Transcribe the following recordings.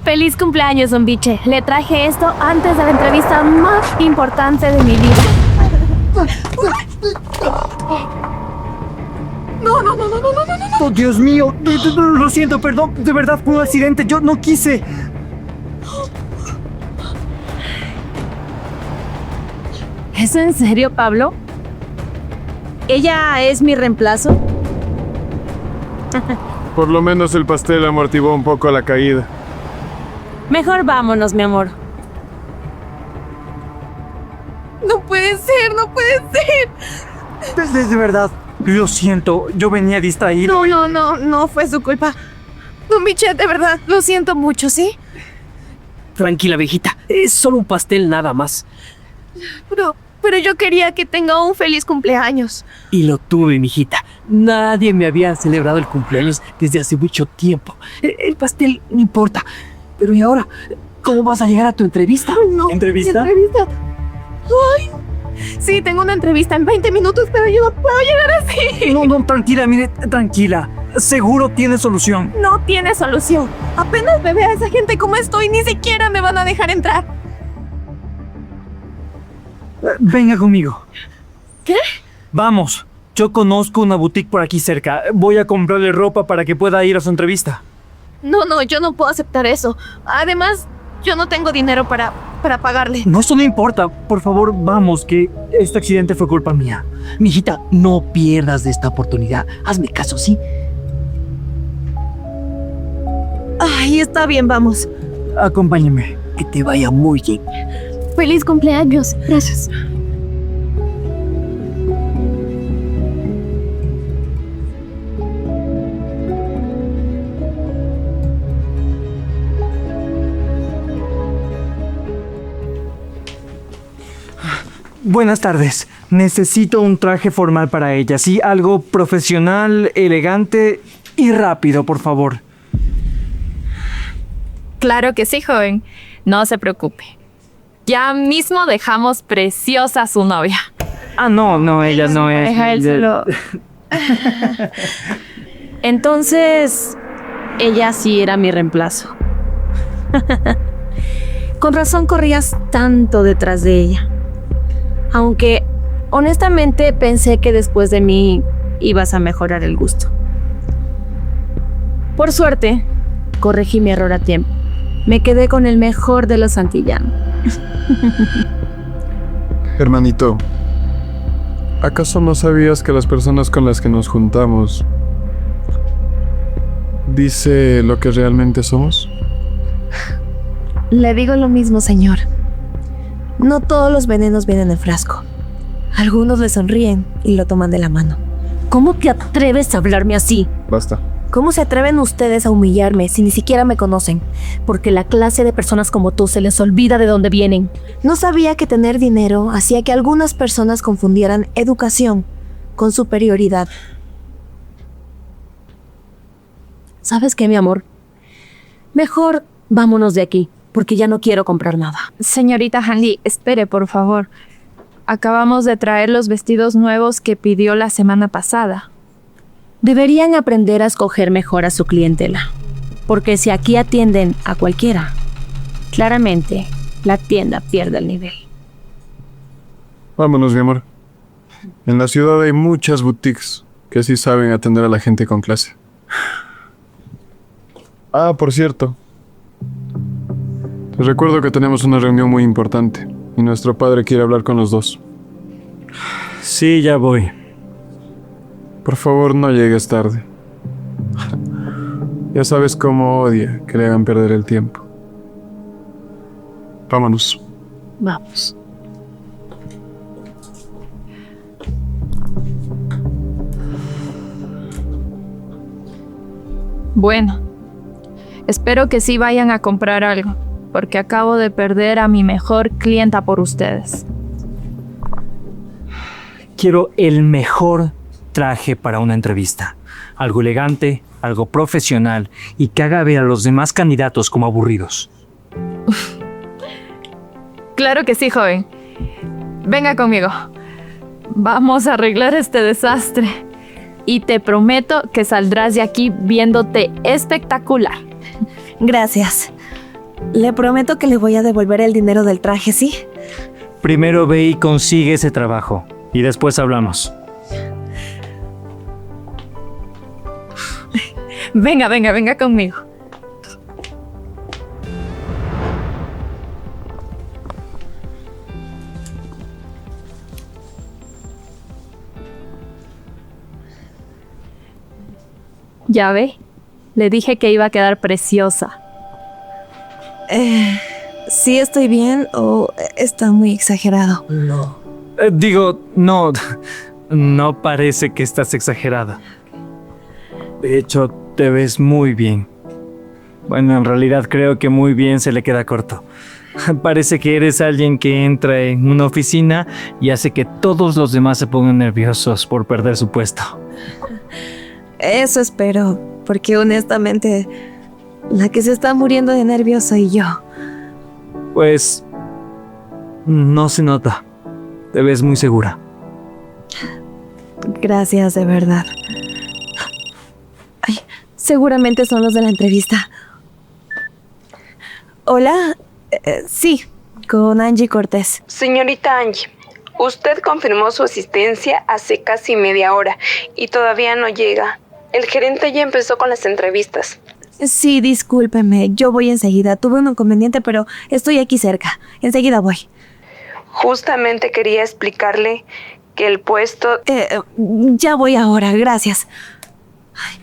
Feliz cumpleaños, Don Biche. Le traje esto antes de la entrevista más importante de mi vida. No. Oh, Dios mío, lo siento, perdón, de verdad fue un accidente, yo no quise. ¿Es en serio, Pablo? ¿Ella es mi reemplazo? Por lo menos el pastel amortiguó un poco la caída. Mejor vámonos, mi amor. No puede ser. De verdad, lo siento, yo venía distraído. No fue su culpa. Don Biche, de verdad, lo siento mucho, ¿sí? Tranquila, viejita. Es solo un pastel nada más. Pero yo quería que tenga un feliz cumpleaños. Y lo tuve, mijita. Nadie me había celebrado el cumpleaños desde hace mucho tiempo. El pastel no importa. Pero ¿y ahora? ¿Cómo vas a llegar a tu entrevista? Ay, no. ¿Entrevista? ¿Mi entrevista? Ay, sí, tengo una entrevista en 20 minutos, pero yo no puedo llegar así. No, tranquila, mire, tranquila. Seguro tiene solución. No tiene solución. Apenas me vea a esa gente como estoy, ni siquiera me van a dejar entrar. Venga conmigo. ¿Qué? Vamos, yo conozco una boutique por aquí cerca. Voy a comprarle ropa para que pueda ir a su entrevista. No, yo no puedo aceptar eso. Además, yo no tengo dinero para pagarle. No, eso no importa. Por favor, vamos, que este accidente fue culpa mía. Mijita, no pierdas de esta oportunidad. Hazme caso, ¿sí? Ay, está bien, vamos. Acompáñeme. Que te vaya muy bien. Feliz cumpleaños. Gracias. Buenas tardes. Necesito un traje formal para ella, ¿sí? Algo profesional, elegante y rápido, por favor. Claro que sí, joven. No se preocupe. Ya mismo dejamos preciosa a su novia. Ah, no, ella no es. Deja él solo. Entonces, ella sí era mi reemplazo. Con razón corrías tanto detrás de ella. Aunque, honestamente, pensé que después de mí ibas a mejorar el gusto. Por suerte, corregí mi error a tiempo. Me quedé con el mejor de los santillanos. Hermanito, ¿acaso no sabías que las personas con las que nos juntamos dice lo que realmente somos? Le digo lo mismo, señor. No todos los venenos vienen en frasco. Algunos le sonríen y lo toman de la mano. ¿Cómo te atreves a hablarme así? Basta. ¿Cómo se atreven ustedes a humillarme si ni siquiera me conocen? Porque la clase de personas como tú se les olvida de dónde vienen. No sabía que tener dinero hacía que algunas personas confundieran educación con superioridad. ¿Sabes qué, mi amor? Mejor vámonos de aquí, porque ya no quiero comprar nada. Señorita Handy, espere, por favor. Acabamos de traer los vestidos nuevos que pidió la semana pasada. Deberían aprender a escoger mejor a su clientela, porque si aquí atienden a cualquiera, claramente la tienda pierde el nivel. Vámonos, mi amor. En la ciudad hay muchas boutiques que sí saben atender a la gente con clase. Ah, por cierto. Te recuerdo que tenemos una reunión muy importante y nuestro padre quiere hablar con los dos. Sí, ya voy. Por favor, no llegues tarde. Ya sabes cómo odia que le hagan perder el tiempo. Vámonos. Vamos. Bueno, espero que sí vayan a comprar algo, porque acabo de perder a mi mejor clienta por ustedes. Quiero el mejor traje para una entrevista. Algo elegante, algo profesional y que haga ver a los demás candidatos como aburridos. Claro que sí, joven. Venga conmigo. Vamos a arreglar este desastre. Y te prometo que saldrás de aquí viéndote espectacular. Gracias. Le prometo que le voy a devolver el dinero del traje, ¿sí? Primero ve y consigue ese trabajo y después hablamos. Venga conmigo. Ya ve, le dije que iba a quedar preciosa. ¿Sí estoy bien o está muy exagerado? No parece que estás exagerada. De hecho, te ves muy bien. Bueno, en realidad creo que muy bien se le queda corto. Parece que eres alguien que entra en una oficina y hace que todos los demás se pongan nerviosos por perder su puesto. Eso espero, porque honestamente, la que se está muriendo de nervios soy yo. Pues no se nota. Te ves muy segura. Gracias, de verdad. Ay, seguramente son los de la entrevista. Hola, sí, con Angie Cortés. Señorita Angie, usted confirmó su asistencia hace casi media hora y todavía no llega. El gerente ya empezó con las entrevistas. Sí, discúlpeme, yo voy enseguida. Tuve un inconveniente, pero estoy aquí cerca. Enseguida voy. Justamente quería explicarle que el puesto... Ya voy ahora, gracias. Ay,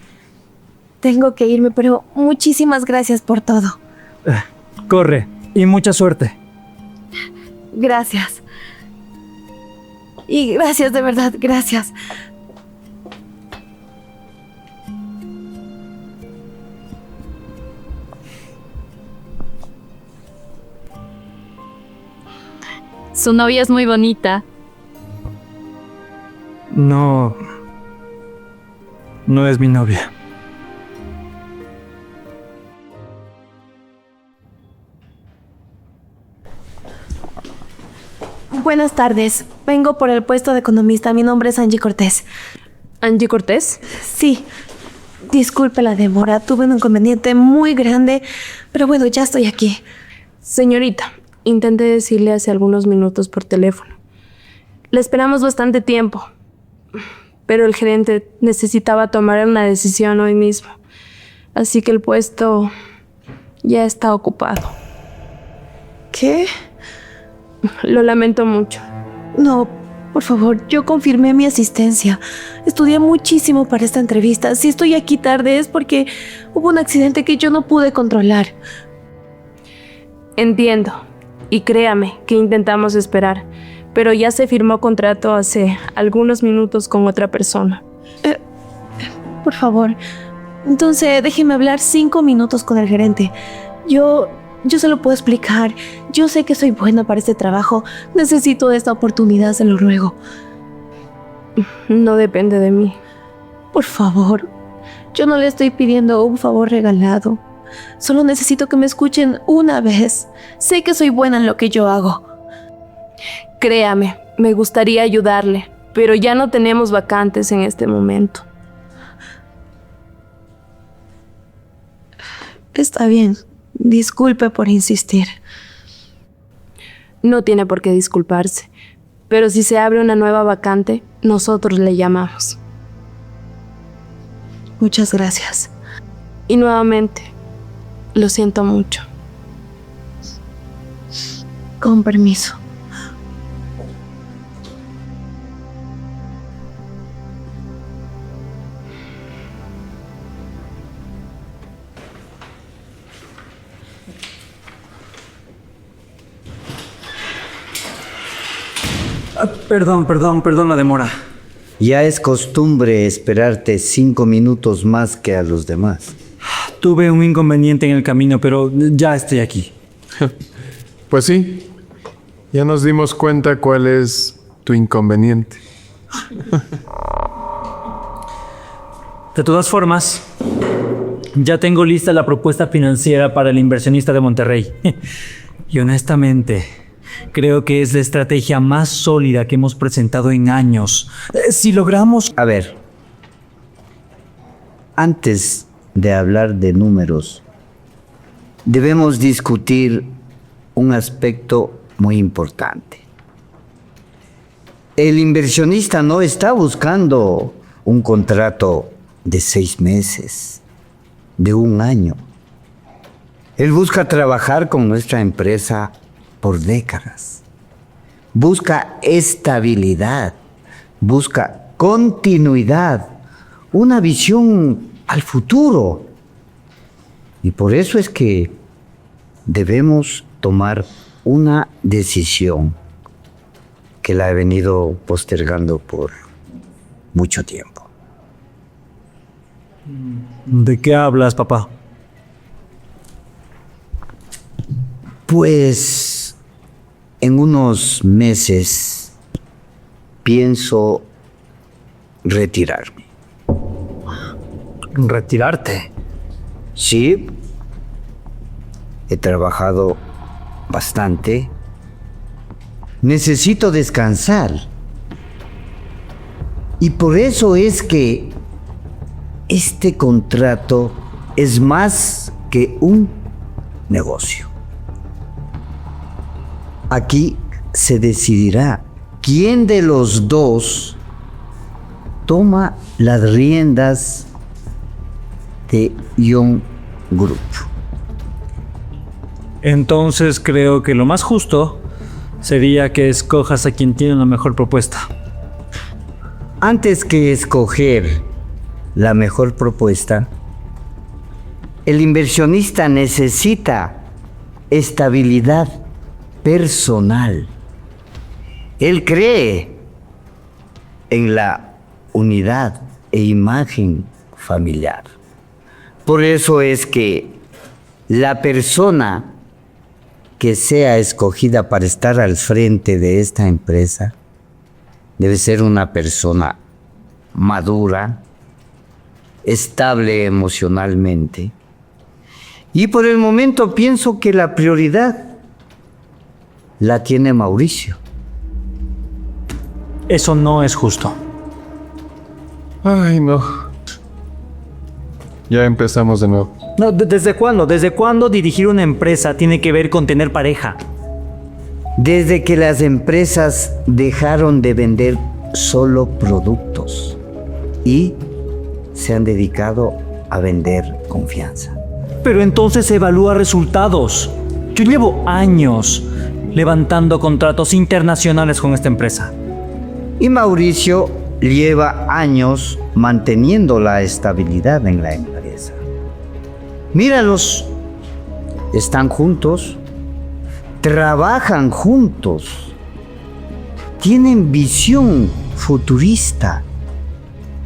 tengo que irme, pero muchísimas gracias por todo. Corre y mucha suerte. Gracias. Y gracias, de verdad, gracias. Su novia es muy bonita. No es mi novia. Buenas tardes. Vengo por el puesto de economista. Mi nombre es Angie Cortés. ¿Angie Cortés? Sí. Disculpe la demora. Tuve un inconveniente muy grande. Pero bueno, ya estoy aquí. Señorita, intenté decirle hace algunos minutos por teléfono. Le esperamos bastante tiempo, pero el gerente necesitaba tomar una decisión hoy mismo. Así que el puesto ya está ocupado. ¿Qué? Lo lamento mucho. No, por favor, yo confirmé mi asistencia. Estudié muchísimo para esta entrevista. Si estoy aquí tarde es porque hubo un accidente que yo no pude controlar. Entiendo. Y créame que intentamos esperar, pero ya se firmó contrato hace algunos minutos con otra persona. Por favor, entonces déjeme hablar 5 minutos con el gerente. Yo se lo puedo explicar. Yo sé que soy buena para este trabajo. Necesito esta oportunidad, se lo ruego. No depende de mí. Por favor, yo no le estoy pidiendo un favor regalado. Solo necesito que me escuchen una vez. Sé que soy buena en lo que yo hago. Créame, me gustaría ayudarle, pero ya no tenemos vacantes en este momento. Está bien. Disculpe por insistir. No tiene por qué disculparse, pero si se abre una nueva vacante, nosotros le llamamos. Muchas gracias. Y nuevamente, lo siento mucho. Con permiso. Perdón la demora. Ya es costumbre esperarte 5 minutos más que a los demás. Tuve un inconveniente en el camino, pero ya estoy aquí. Pues sí, ya nos dimos cuenta cuál es tu inconveniente. De todas formas, ya tengo lista la propuesta financiera para el inversionista de Monterrey. Y honestamente, creo que es la estrategia más sólida que hemos presentado en años. Si logramos... A ver, antes de hablar de números, debemos discutir un aspecto muy importante. El inversionista no está buscando un contrato de 6 meses, de 1 año. Él busca trabajar con nuestra empresa por décadas. Busca estabilidad, busca continuidad, una visión al futuro. Y por eso es que debemos tomar una decisión que la he venido postergando por mucho tiempo. ¿De qué hablas, papá? Pues en unos meses pienso retirarme. ¿Retirarte? Sí, he trabajado bastante. Necesito descansar. Y por eso es que este contrato es más que un negocio. Aquí se decidirá quién de los dos toma las riendas de Young Group. Entonces creo que lo más justo sería que escojas a quien tiene una mejor propuesta. Antes que escoger la mejor propuesta, el inversionista necesita estabilidad personal. Él cree en la unidad e imagen familiar. Por eso es que la persona que sea escogida para estar al frente de esta empresa debe ser una persona madura, estable emocionalmente. Y por el momento pienso que la prioridad la tiene Mauricio. Eso no es justo. Ay, no. Ya empezamos de nuevo. No, ¿desde cuándo? ¿Desde cuándo dirigir una empresa tiene que ver con tener pareja? Desde que las empresas dejaron de vender solo productos y se han dedicado a vender confianza. Pero entonces evalúa resultados. Yo llevo años levantando contratos internacionales con esta empresa. Y Mauricio lleva años manteniendo la estabilidad en la empresa. Míralos, están juntos, trabajan juntos, tienen visión futurista.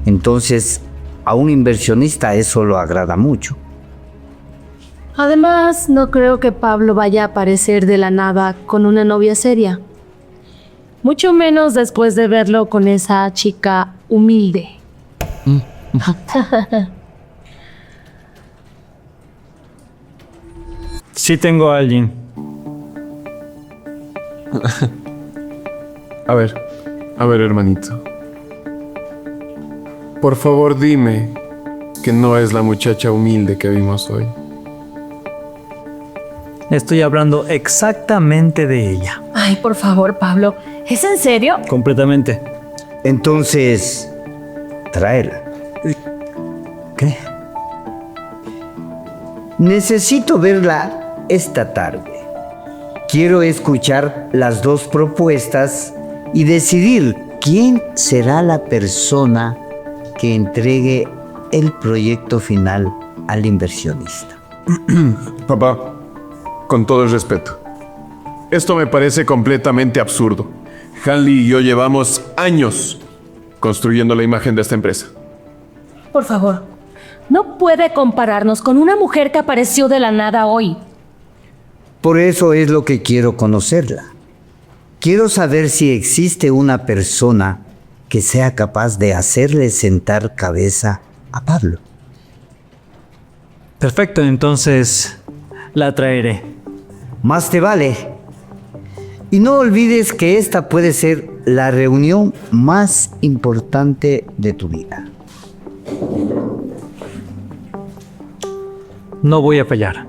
Entonces, a un inversionista eso lo agrada mucho. Además, no creo que Pablo vaya a aparecer de la nada con una novia seria. Mucho menos después de verlo con esa chica humilde. Sí tengo a alguien. A ver, hermanito. Por favor, dime que no es la muchacha humilde que vimos hoy. Estoy hablando exactamente de ella. Ay, por favor, Pablo. ¿Es en serio? Completamente. Entonces, tráela. ¿Qué? Necesito verla esta tarde. Quiero escuchar las dos propuestas y decidir quién será la persona que entregue el proyecto final al inversionista. Papá, con todo el respeto, esto me parece completamente absurdo. Hanley y yo llevamos años construyendo la imagen de esta empresa. Por favor, no puede compararnos con una mujer que apareció de la nada hoy. Por eso es lo que quiero conocerla. Quiero saber si existe una persona que sea capaz de hacerle sentar cabeza a Pablo. Perfecto, entonces la traeré. Más te vale. Y no olvides que esta puede ser la reunión más importante de tu vida. No voy a fallar.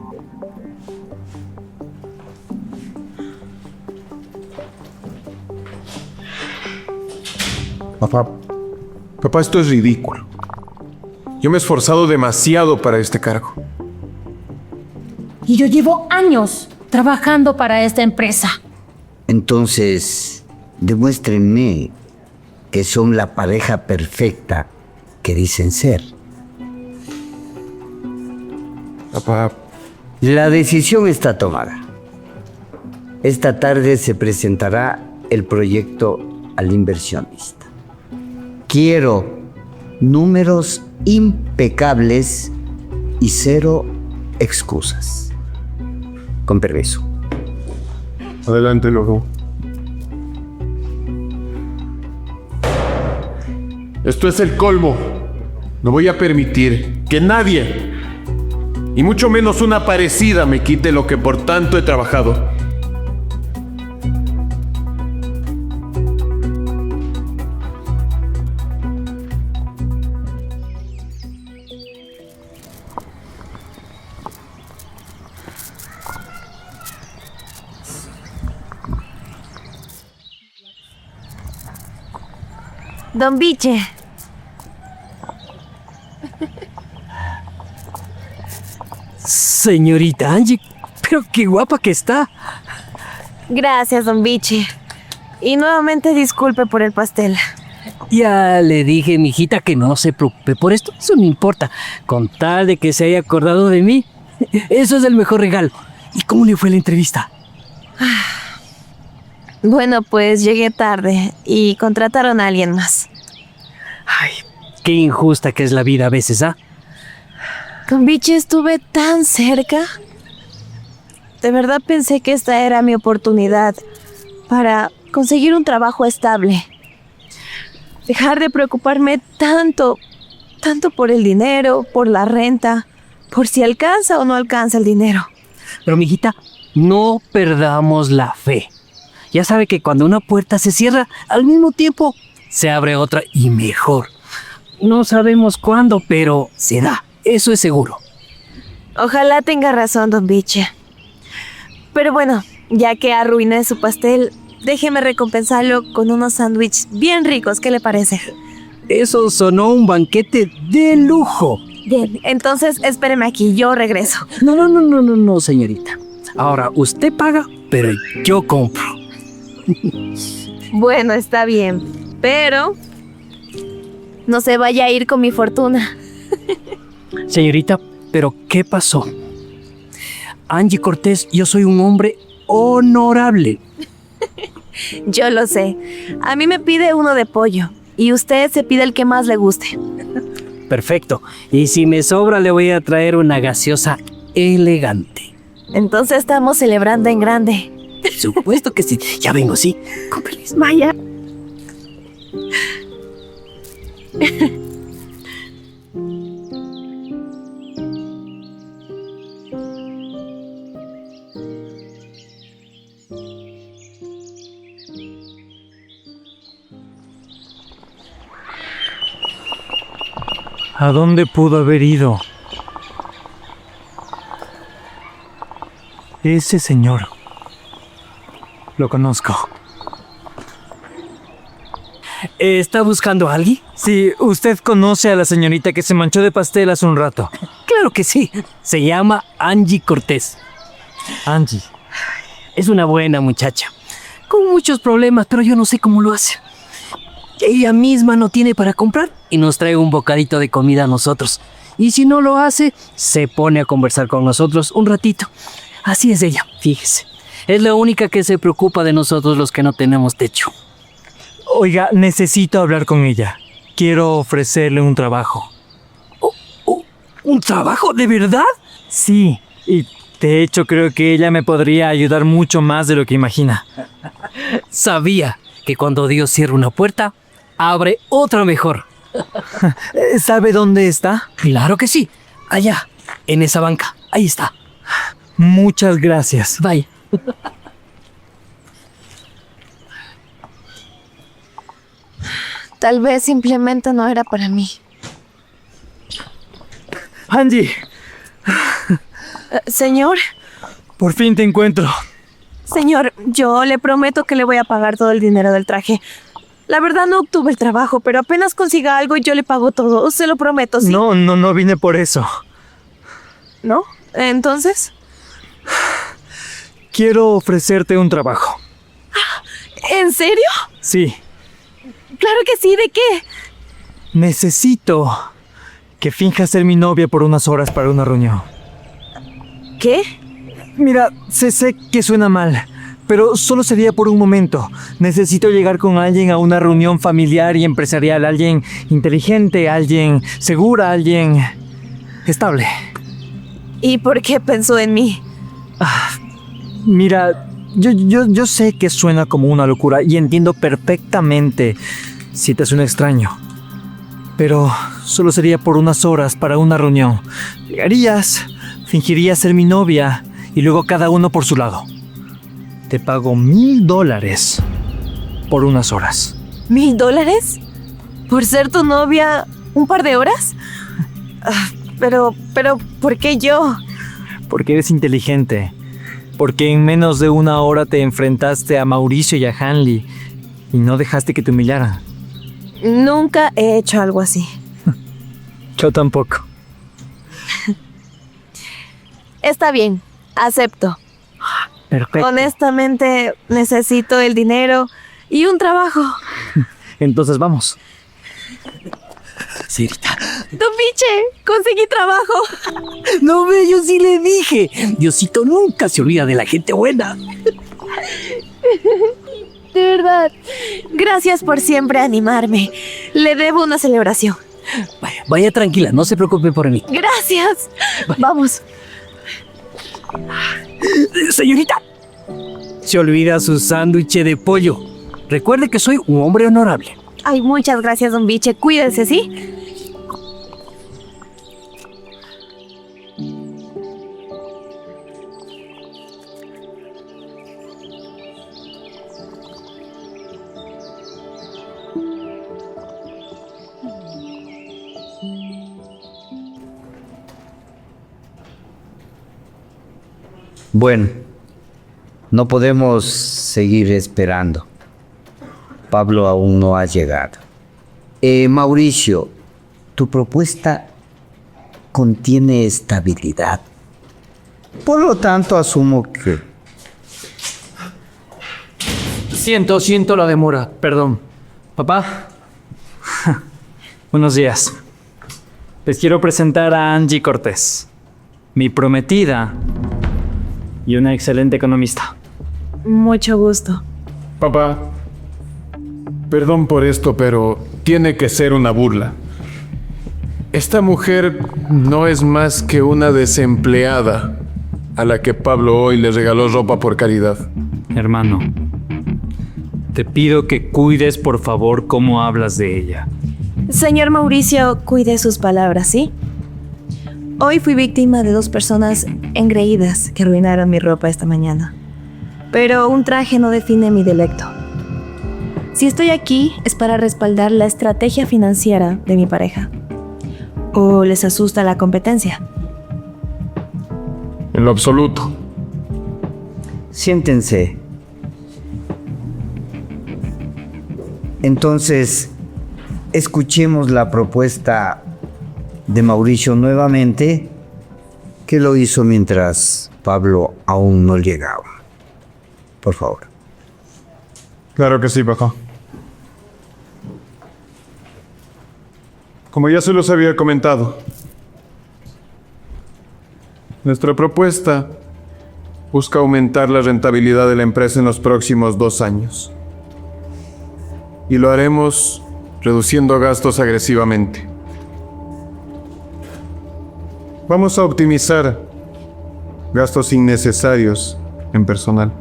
Papá, esto es ridículo. Yo me he esforzado demasiado para este cargo. Y yo llevo años trabajando para esta empresa. Entonces, demuéstrenme que son la pareja perfecta que dicen ser. Papá, La decisión está tomada. Esta tarde se presentará el proyecto al inversionista. Quiero números impecables y 0 excusas. Con permiso. adelante, Loro. Esto es el colmo. No voy a permitir que nadie, y mucho menos una parecida, me quite lo que por tanto he trabajado. Don Biche, Señorita Angie, pero qué guapa que está. gracias, don Biche. Y nuevamente disculpe por el pastel. Ya le dije, mijita, que no se preocupe por esto. Eso no importa. Con tal de que se haya acordado de mí, eso es el mejor regalo. ¿Y cómo le fue la entrevista? Bueno, pues llegué tarde y contrataron a alguien más. Ay, qué injusta que es la vida a veces, ¿ah? Con Biche estuve tan cerca. De verdad pensé que esta era mi oportunidad para conseguir un trabajo estable. Dejar de preocuparme tanto por el dinero, por la renta, por si alcanza o no alcanza el dinero. Pero, mijita, no perdamos la fe. Ya sabe que cuando una puerta se cierra, al mismo tiempo se abre otra y mejor. No sabemos cuándo, pero se da. Eso es seguro. Ojalá tenga razón, don Biche. Pero bueno, ya que arruiné su pastel, déjeme recompensarlo con unos sándwiches bien ricos. ¿Qué le parece? Eso sonó un banquete de lujo. Bien, entonces espéreme aquí, yo regreso. No, señorita. Ahora usted paga, pero yo compro. Bueno, está bien, pero no se vaya a ir con mi fortuna. Señorita, ¿pero qué pasó? Angie Cortés, yo soy un hombre honorable. Yo lo sé. A mí me pide uno de pollo y usted se pide el que más le guste. Perfecto. Y si me sobra, le voy a traer una gaseosa elegante. Entonces estamos celebrando en grande. Por supuesto que sí. Ya vengo, sí. Con permiso. Vaya. ¿A dónde pudo haber ido? Ese señor. Lo conozco. ¿Está buscando a alguien? Sí, usted conoce a la señorita que se manchó de pastel hace un rato. Claro que sí. Se llama Angie Cortés. Angie. Es una buena muchacha. Con muchos problemas, pero yo no sé cómo lo hace. Ella misma no tiene para comprar y nos trae un bocadito de comida a nosotros. Y si no lo hace, se pone a conversar con nosotros un ratito. Así es ella, fíjese. Es la única que se preocupa de nosotros los que no tenemos techo. Oiga, necesito hablar con ella. Quiero ofrecerle un trabajo. ¿Un trabajo? ¿De verdad? Sí, y de hecho creo que ella me podría ayudar mucho más de lo que imagina. Sabía que cuando Dios cierra una puerta, abre otra mejor. ¿Sabe dónde está? Claro que sí. Allá, en esa banca. Ahí está. Muchas gracias. Vaya. Tal vez simplemente no era para mí. Angie, Señor, por fin te encuentro. señor, yo le prometo que le voy a pagar todo el dinero del traje. La verdad no obtuve el trabajo, pero apenas consiga algo yo le pago todo, se lo prometo, ¿sí? No vine por eso. ¿No? Entonces, Quiero ofrecerte un trabajo. ¿en serio? Sí, Claro que sí, ¿de qué? necesito que finjas ser mi novia por unas horas para una reunión. ¿Qué? Mira, sé que suena mal, pero solo sería por un momento. Necesito llegar con alguien a una reunión familiar y empresarial, alguien inteligente, alguien segura, alguien estable. ¿Y por qué pensó en mí? Mira, yo sé que suena como una locura y entiendo perfectamente si te suena extraño. Pero solo sería por unas horas para una reunión. Llegarías, fingirías ser mi novia y luego cada uno por su lado. Te pago $1,000 por unas horas. ¿$1,000? ¿Por ser tu novia un par de horas? Pero, ¿por qué yo? Porque eres inteligente. Porque en menos de una hora te enfrentaste a Mauricio y a Hanley y no dejaste que te humillaran. Nunca he hecho algo así. Yo tampoco. Está bien, acepto. Perfecto. Honestamente, necesito el dinero y un trabajo. Entonces vamos. Sirita. ¡Don Piche! ¡Conseguí trabajo! No ve, yo sí le dije. Diosito nunca se olvida de la gente buena. De verdad. Gracias por siempre animarme. Le debo una celebración. Vaya tranquila, no se preocupe por mí. Gracias. Vamos. Señorita, se olvida su sándwich de pollo. Recuerde que soy un hombre honorable. Ay, muchas gracias, don Biche. Cuídese, ¿sí? Bueno, no podemos seguir esperando. Pablo aún no ha llegado. Mauricio, tu propuesta contiene estabilidad. Por lo tanto, asumo que... Siento la demora. Perdón. Papá. Buenos días. Les quiero presentar a Angie Cortés, mi prometida y una excelente economista. Mucho gusto. Papá, perdón por esto, pero tiene que ser una burla. Esta mujer no es más que una desempleada a la que Pablo hoy le regaló ropa por caridad. Hermano, te pido que cuides por favor cómo hablas de ella. Señor Mauricio, cuide sus palabras, ¿sí? Hoy fui víctima de 2 personas engreídas que arruinaron mi ropa esta mañana. Pero un traje no define mi delecto. Si estoy aquí es para respaldar la estrategia financiera de mi pareja. ¿O les asusta la competencia? En lo absoluto. Siéntense. Entonces, escuchemos la propuesta de Mauricio nuevamente, que lo hizo mientras Pablo aún no llegaba. Por favor. Claro que sí, papá. Como ya se los había comentado, nuestra propuesta busca aumentar la rentabilidad de la empresa en los próximos 2 años. Y lo haremos reduciendo gastos agresivamente. Vamos a optimizar gastos innecesarios en personal.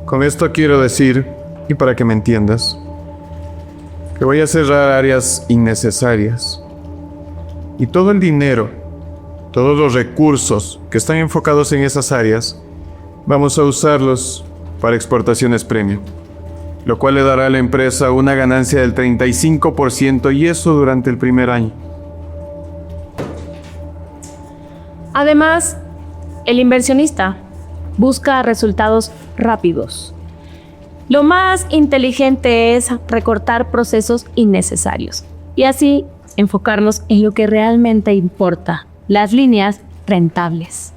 Con esto quiero decir, y para que me entiendas, que voy a cerrar áreas innecesarias. Y todo el dinero, todos los recursos que están enfocados en esas áreas, vamos a usarlos para exportaciones premium, lo cual le dará a la empresa una ganancia del 35% y eso durante el primer año. Además, el inversionista busca resultados rápidos. Lo más inteligente es recortar procesos innecesarios y así enfocarnos en lo que realmente importa, las líneas rentables.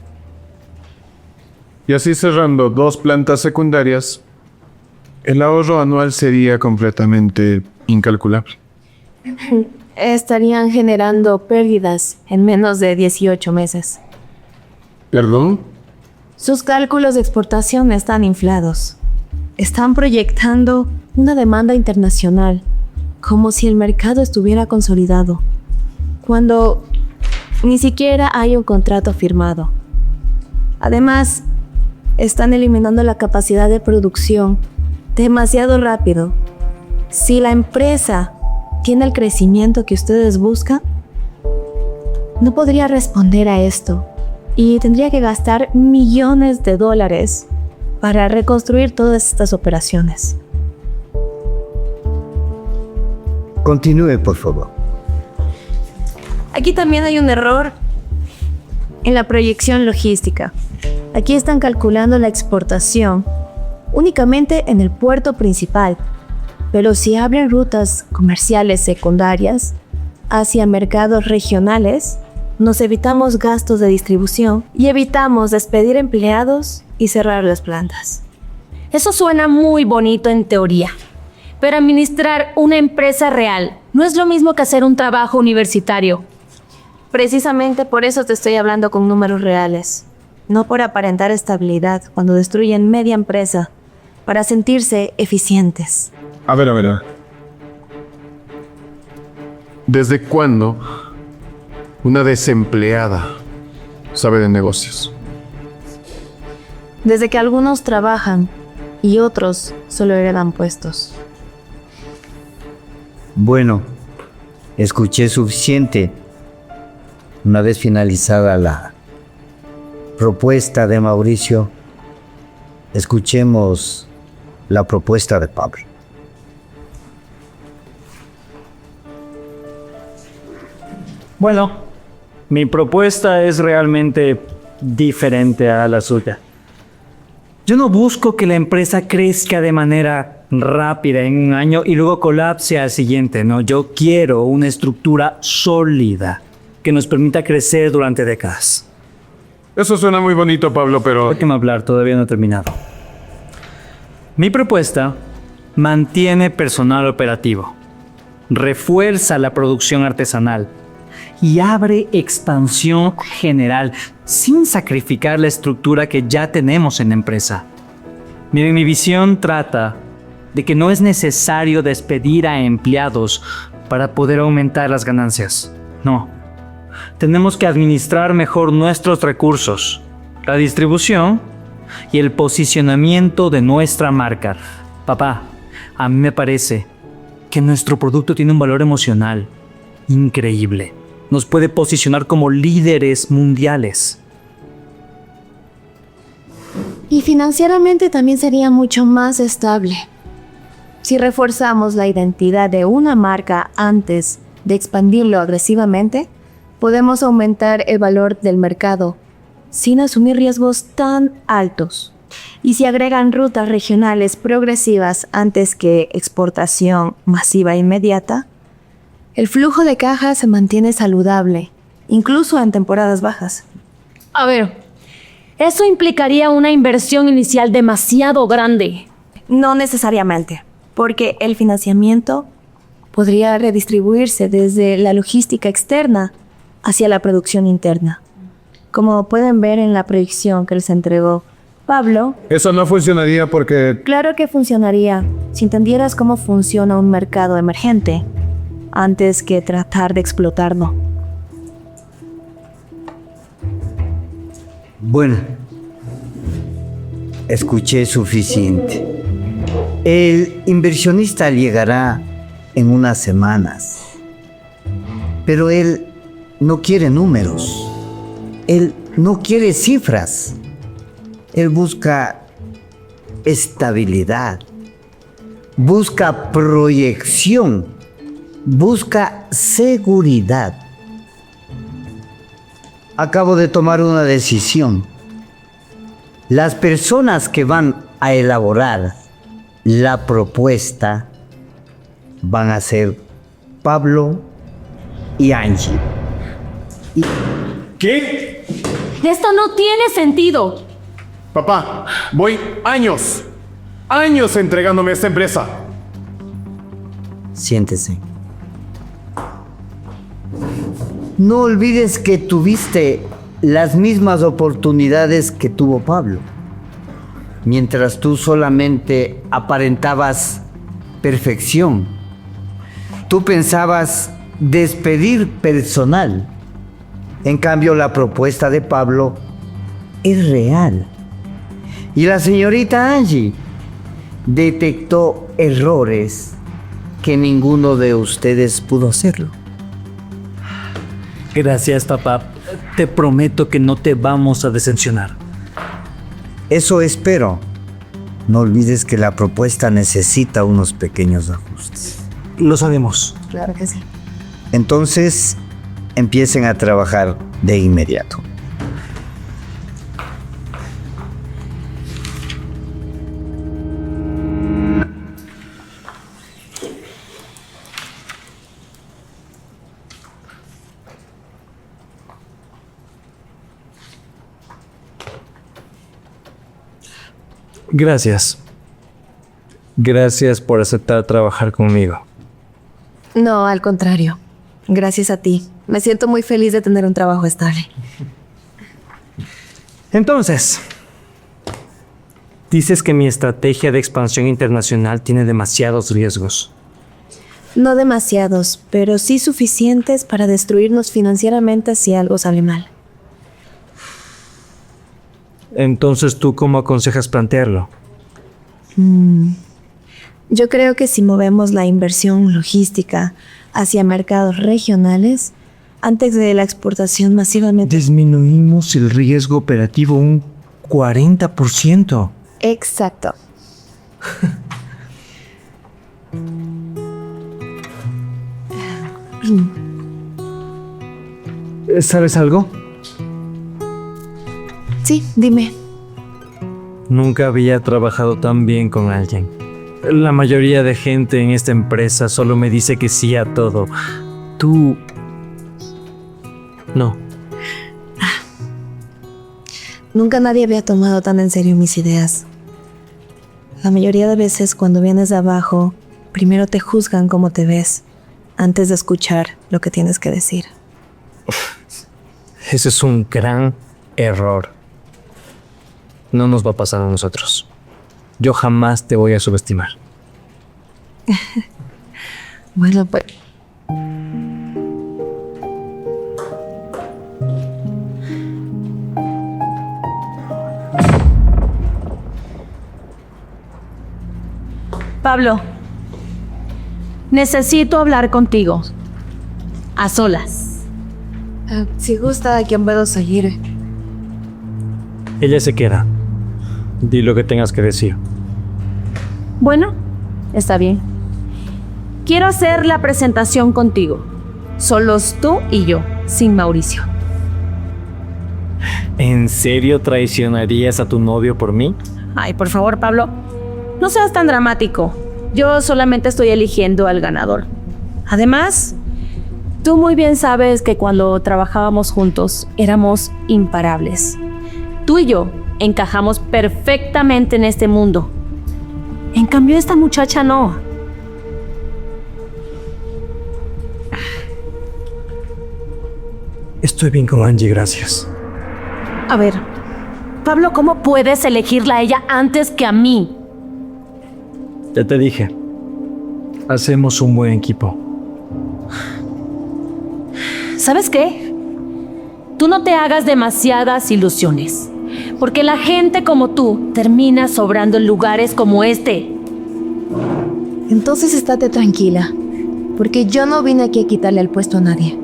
Y así cerrando 2 plantas secundarias, el ahorro anual sería completamente incalculable. Estarían generando pérdidas en menos de 18 meses. ¿Perdón? Sus cálculos de exportación están inflados. Están proyectando una demanda internacional, como si el mercado estuviera consolidado, cuando ni siquiera hay un contrato firmado. Además, están eliminando la capacidad de producción demasiado rápido. Si la empresa tiene el crecimiento que ustedes buscan, no podría responder a esto y tendría que gastar millones de dólares para reconstruir todas estas operaciones. Continúe, por favor. Aquí también hay un error en la proyección logística. Aquí están calculando la exportación únicamente en el puerto principal, pero si abren rutas comerciales secundarias hacia mercados regionales, nos evitamos gastos de distribución y evitamos despedir empleados y cerrar las plantas. Eso suena muy bonito en teoría, pero administrar una empresa real no es lo mismo que hacer un trabajo universitario. Precisamente por eso te estoy hablando con números reales, no por aparentar estabilidad cuando destruyen media empresa para sentirse eficientes. A ver. ¿Desde cuándo una desempleada sabe de negocios? Desde que algunos trabajan y otros solo heredan puestos. Bueno, escuché suficiente. Una vez finalizada la propuesta de Mauricio, escuchemos la propuesta de Pablo. Bueno, mi propuesta es realmente diferente a la suya. Yo no busco que la empresa crezca de manera rápida en un año y luego colapse al siguiente, no. Yo quiero una estructura sólida que nos permita crecer durante décadas. Eso suena muy bonito, Pablo, pero... Déjeme hablar, todavía no he terminado. Mi propuesta mantiene personal operativo, refuerza la producción artesanal y abre expansión general sin sacrificar la estructura que ya tenemos en la empresa. Miren, mi visión trata de que no es necesario despedir a empleados para poder aumentar las ganancias. No. Tenemos que administrar mejor nuestros recursos, la distribución y el posicionamiento de nuestra marca. Papá, a mí me parece que nuestro producto tiene un valor emocional increíble. Nos puede posicionar como líderes mundiales. Y financieramente también sería mucho más estable. Si reforzamos la identidad de una marca antes de expandirlo agresivamente, podemos aumentar el valor del mercado sin asumir riesgos tan altos. Y si agregan rutas regionales progresivas antes que exportación masiva e inmediata, el flujo de caja se mantiene saludable, incluso en temporadas bajas. A ver, eso implicaría una inversión inicial demasiado grande. No necesariamente, porque el financiamiento podría redistribuirse desde la logística externa hacia la producción interna. Como pueden ver en la proyección que les entregó Pablo, Eso no funcionaría porque... claro que funcionaría si entendieras cómo funciona un mercado emergente antes que tratar de explotarlo. Bueno, escuché suficiente. El inversionista llegará en unas semanas, pero él no quiere números, él no quiere cifras, él busca estabilidad, busca proyección, busca seguridad. Acabo de tomar una decisión. Las personas que van a elaborar la propuesta van a ser Pablo y Angie. ¿Qué? Esto no tiene sentido. Papá, voy años entregándome a esta empresa. Siéntese. No olvides que tuviste las mismas oportunidades que tuvo Pablo. Mientras tú solamente aparentabas perfección, tú pensabas despedir personal. En cambio, la propuesta de Pablo es real. Y la señorita Angie detectó errores que ninguno de ustedes pudo hacerlo. Gracias, papá. Te prometo que no te vamos a decepcionar. Eso espero. No olvides que la propuesta necesita unos pequeños ajustes. Lo sabemos. Claro que sí. Entonces, empiecen a trabajar de inmediato. Gracias. Gracias por aceptar trabajar conmigo. No, al contrario. Gracias a ti. Me siento muy feliz de tener un trabajo estable. Entonces, dices que mi estrategia de expansión internacional tiene demasiados riesgos. No demasiados, pero sí suficientes para destruirnos financieramente si algo sale mal. Entonces, ¿tú cómo aconsejas plantearlo? Yo creo que si movemos la inversión logística hacia mercados regionales, antes de la exportación masivamente... Disminuimos el riesgo operativo un 40%. Exacto. ¿Sabes algo? Sí, dime. Nunca había trabajado tan bien con alguien. La mayoría de gente en esta empresa solo me dice que sí a todo. Tú... No. Nunca nadie había tomado tan en serio mis ideas. La mayoría de veces cuando vienes de abajo, primero te juzgan cómo te ves, antes de escuchar lo que tienes que decir. Ese es un gran error. No nos va a pasar a nosotros. Yo jamás te voy a subestimar. Bueno, pues... Pablo, necesito hablar contigo. A solas. si gusta, ¿a quién puedo seguir? Ella se queda. Di lo que tengas que decir. Bueno, está bien. Quiero hacer la presentación contigo. Solos tú y yo, sin Mauricio. ¿En serio traicionarías a tu novio por mí? Ay, por favor, Pablo, no seas tan dramático. Yo solamente estoy eligiendo al ganador. Además, tú muy bien sabes que cuando trabajábamos juntos éramos imparables. Tú y yo encajamos perfectamente en este mundo. En cambio, esta muchacha no. Estoy bien con Angie, gracias. A ver, Pablo, ¿cómo puedes elegirla a ella antes que a mí? Ya te dije. Hacemos un buen equipo. ¿Sabes qué? Tú no te hagas demasiadas ilusiones, porque la gente como tú termina sobrando en lugares como este. Entonces estate tranquila, porque yo no vine aquí a quitarle el puesto a nadie.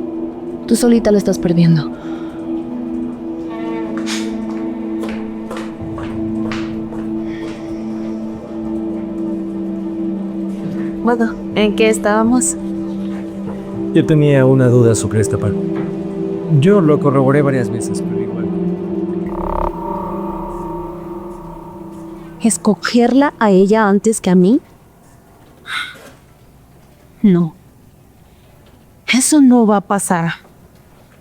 Tú solita lo estás perdiendo. Bueno, ¿en qué estábamos? Yo tenía una duda sobre esta parte. Yo lo corroboré varias veces, pero igual. ¿Escogerla a ella antes que a mí? No. Eso no va a pasar.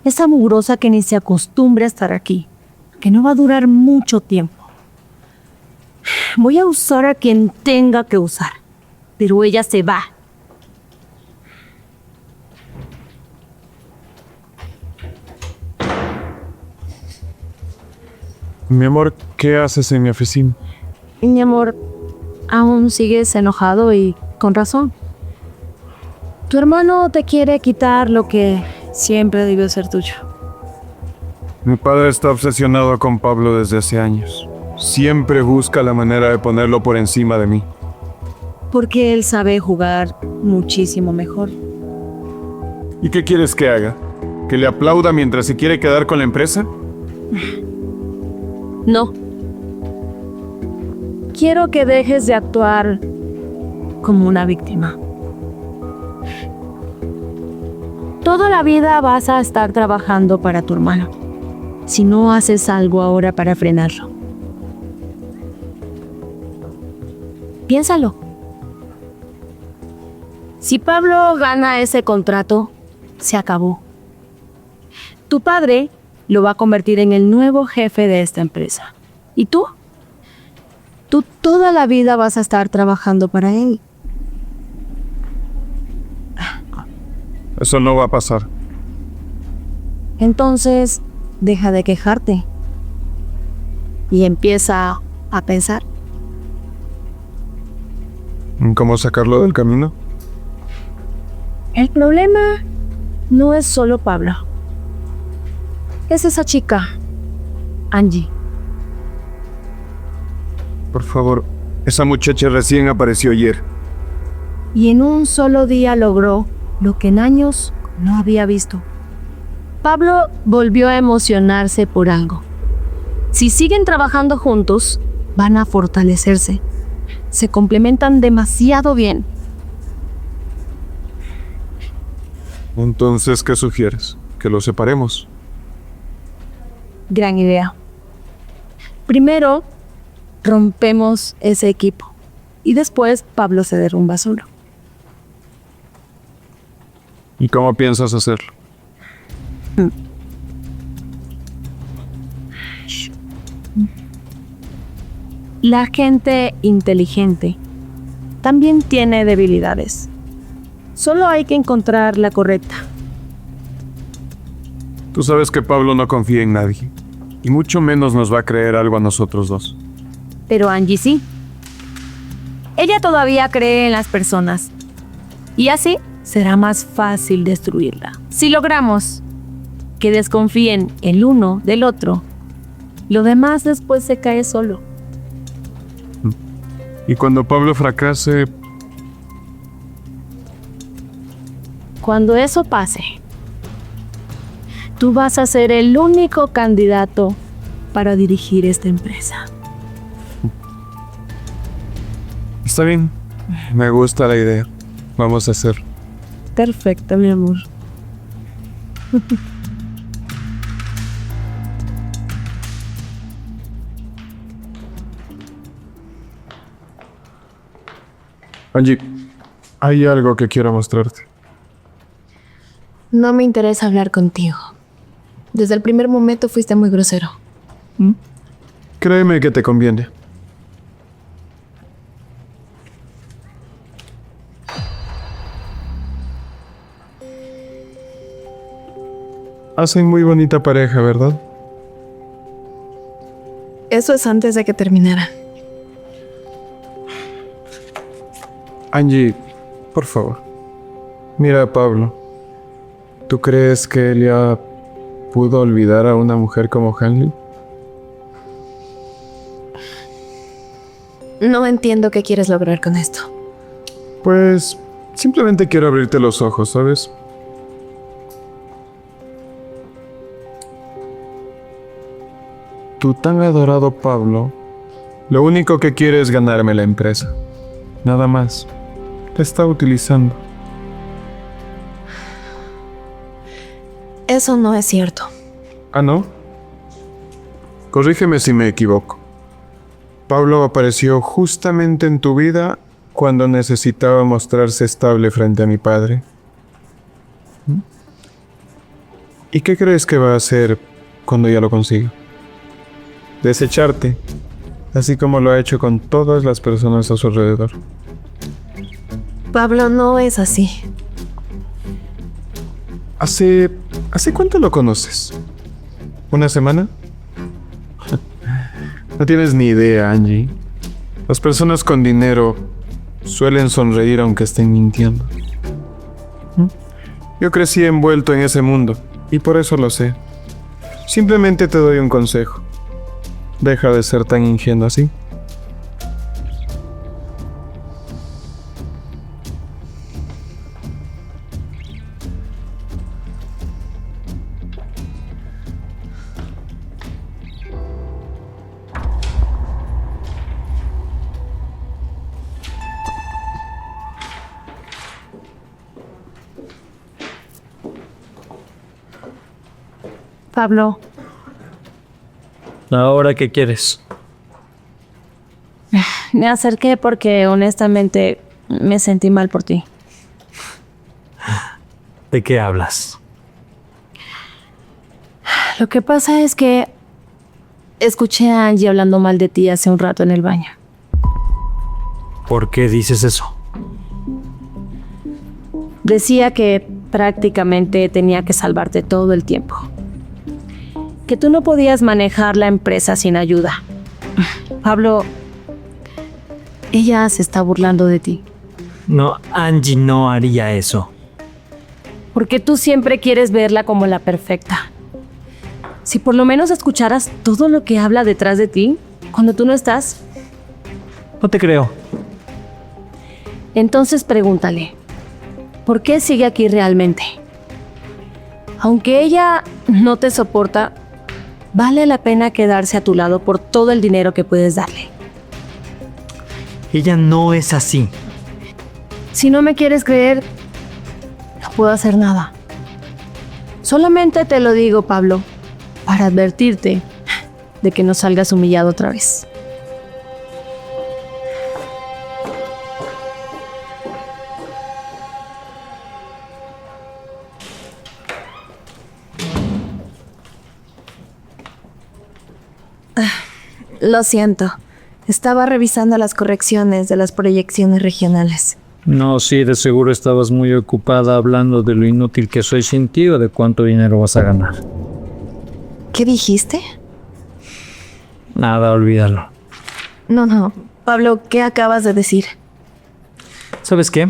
Esa mugrosa que ni se acostumbre a estar aquí, que no va a durar mucho tiempo. Voy a usar a quien tenga que usar, pero ella se va. Mi amor, ¿qué haces en mi oficina? Mi amor, aún sigues enojado y con razón. Tu hermano te quiere quitar lo que siempre debió ser tuyo. Mi padre está obsesionado con Pablo desde hace años. Siempre busca la manera de ponerlo por encima de mí. Porque él sabe jugar muchísimo mejor. ¿Y qué quieres que haga? ¿Que le aplauda mientras se quiere quedar con la empresa? No. Quiero que dejes de actuar como una víctima. Toda la vida vas a estar trabajando para tu hermano, si no haces algo ahora para frenarlo. Piénsalo. Si Pablo gana ese contrato, se acabó. Tu padre lo va a convertir en el nuevo jefe de esta empresa. ¿Y tú? Tú toda la vida vas a estar trabajando para él. Eso no va a pasar. Entonces, deja de quejarte y empieza a pensar. ¿Cómo sacarlo del camino? El problema no es solo Pablo. Es esa chica, Angie. Por favor, esa muchacha recién apareció ayer. Y en un solo día logró lo que en años no había visto. Pablo volvió a emocionarse por algo. Si siguen trabajando juntos, van a fortalecerse. Se complementan demasiado bien. Entonces, ¿qué sugieres? ¿Que los separemos? Gran idea. Primero, rompemos ese equipo. Y después Pablo se derrumba solo. ¿Y cómo piensas hacerlo? La gente inteligente también tiene debilidades. Solo hay que encontrar la correcta. Tú sabes que Pablo no confía en nadie. Y mucho menos nos va a creer algo a nosotros dos. Pero Angie sí. Ella todavía cree en las personas. Y así será más fácil destruirla. Si logramos que desconfíen el uno del otro, lo demás después se cae solo. Y cuando Pablo fracase, Cuando eso pase, tú vas a ser el único candidato para dirigir esta empresa. está bien. Me gusta la idea. Vamos a hacerlo. Perfecto, mi amor. Angie, hay algo que quiero mostrarte. No me interesa hablar contigo. Desde el primer momento fuiste muy grosero. Créeme que te conviene. Hacen muy bonita pareja, ¿verdad? Eso es antes de que terminara. Angie, por favor. Mira a Pablo. ¿Tú crees que él ya pudo olvidar a una mujer como Hanley? No entiendo qué quieres lograr con esto. Pues simplemente quiero abrirte los ojos, ¿sabes? Tu tan adorado Pablo, lo único que quiere es ganarme la empresa. Nada más. Te está utilizando. Eso no es cierto. ¿Ah, no? Corrígeme si me equivoco. Pablo apareció justamente en tu vida cuando necesitaba mostrarse estable frente a mi padre. ¿Y qué crees que va a hacer cuando ya lo consiga? Desecharte, así como lo ha hecho con todas las personas a su alrededor. Pablo, no es así. ¿Hace cuánto lo conoces? ¿Una semana? No tienes ni idea, Angie. Las personas con dinero suelen sonreír aunque estén mintiendo. Yo crecí envuelto en ese mundo y por eso lo sé. Simplemente te doy un consejo. Deja de ser tan ingenuo así. Pablo, ¿Ahora qué quieres? me acerqué porque honestamente me sentí mal por ti. ¿De qué hablas? Lo que pasa es que escuché a Angie hablando mal de ti hace un rato en el baño. ¿Por qué dices eso? Decía que prácticamente tenía que salvarte todo el tiempo. Que tú no podías manejar la empresa sin ayuda. Pablo, ella se está burlando de ti. No, Angie no haría eso. Porque tú siempre quieres verla como la perfecta. Si por lo menos escucharas todo lo que habla detrás de ti, cuando tú no estás, No te creo. entonces pregúntale, ¿por qué sigue aquí realmente? Aunque ella no te soporta, vale la pena quedarse a tu lado por todo el dinero que puedes darle. Ella no es así. Si no me quieres creer, no puedo hacer nada. Solamente te lo digo, Pablo, para advertirte de que no salgas humillado otra vez. Lo siento. Estaba revisando las correcciones de las proyecciones regionales. No, sí, de seguro estabas muy ocupada hablando de lo inútil que soy sin ti o de cuánto dinero vas a ganar. ¿Qué dijiste? Nada, olvídalo. No. Pablo, ¿qué acabas de decir? ¿Sabes qué?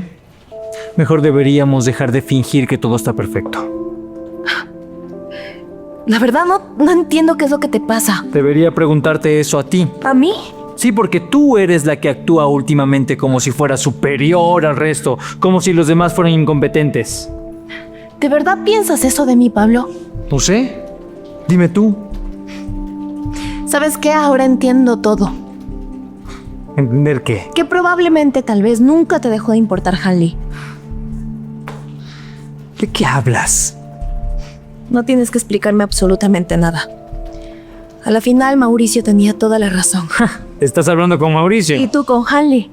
Mejor deberíamos dejar de fingir que todo está perfecto. La verdad no entiendo qué es lo que te pasa. Debería preguntarte eso a ti. ¿A mí? Sí, porque tú eres la que actúa últimamente como si fuera superior al resto, como si los demás fueran incompetentes. ¿De verdad piensas eso de mí, Pablo? No sé. Dime tú. ¿Sabes qué? Ahora entiendo todo. ¿Entender qué? Que probablemente tal vez nunca te dejó de importar Hanley. ¿De qué hablas? No tienes que explicarme absolutamente nada. A la final, Mauricio tenía toda la razón. ¿Estás hablando con Mauricio? ¿Y tú con Hanley?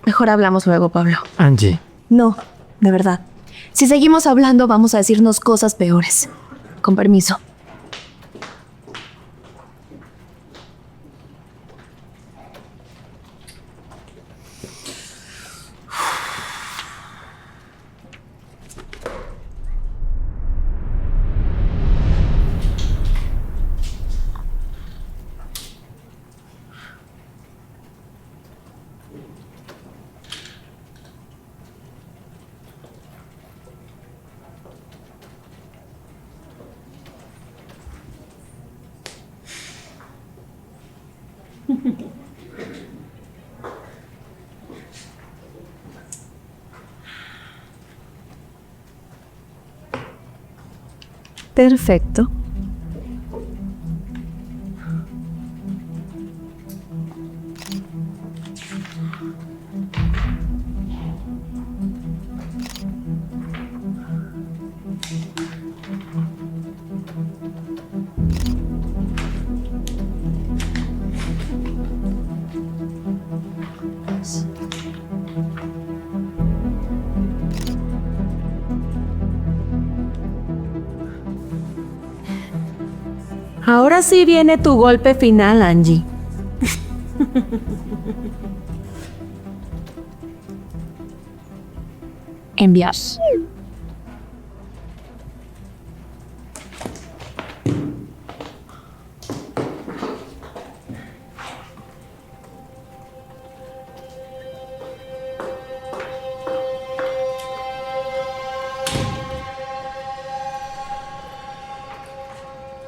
Mejor hablamos luego, Pablo. Angie. No, de verdad. Si seguimos hablando, vamos a decirnos cosas peores. Con permiso. Perfecto. Ahora sí viene tu golpe final, Angie. Enviar.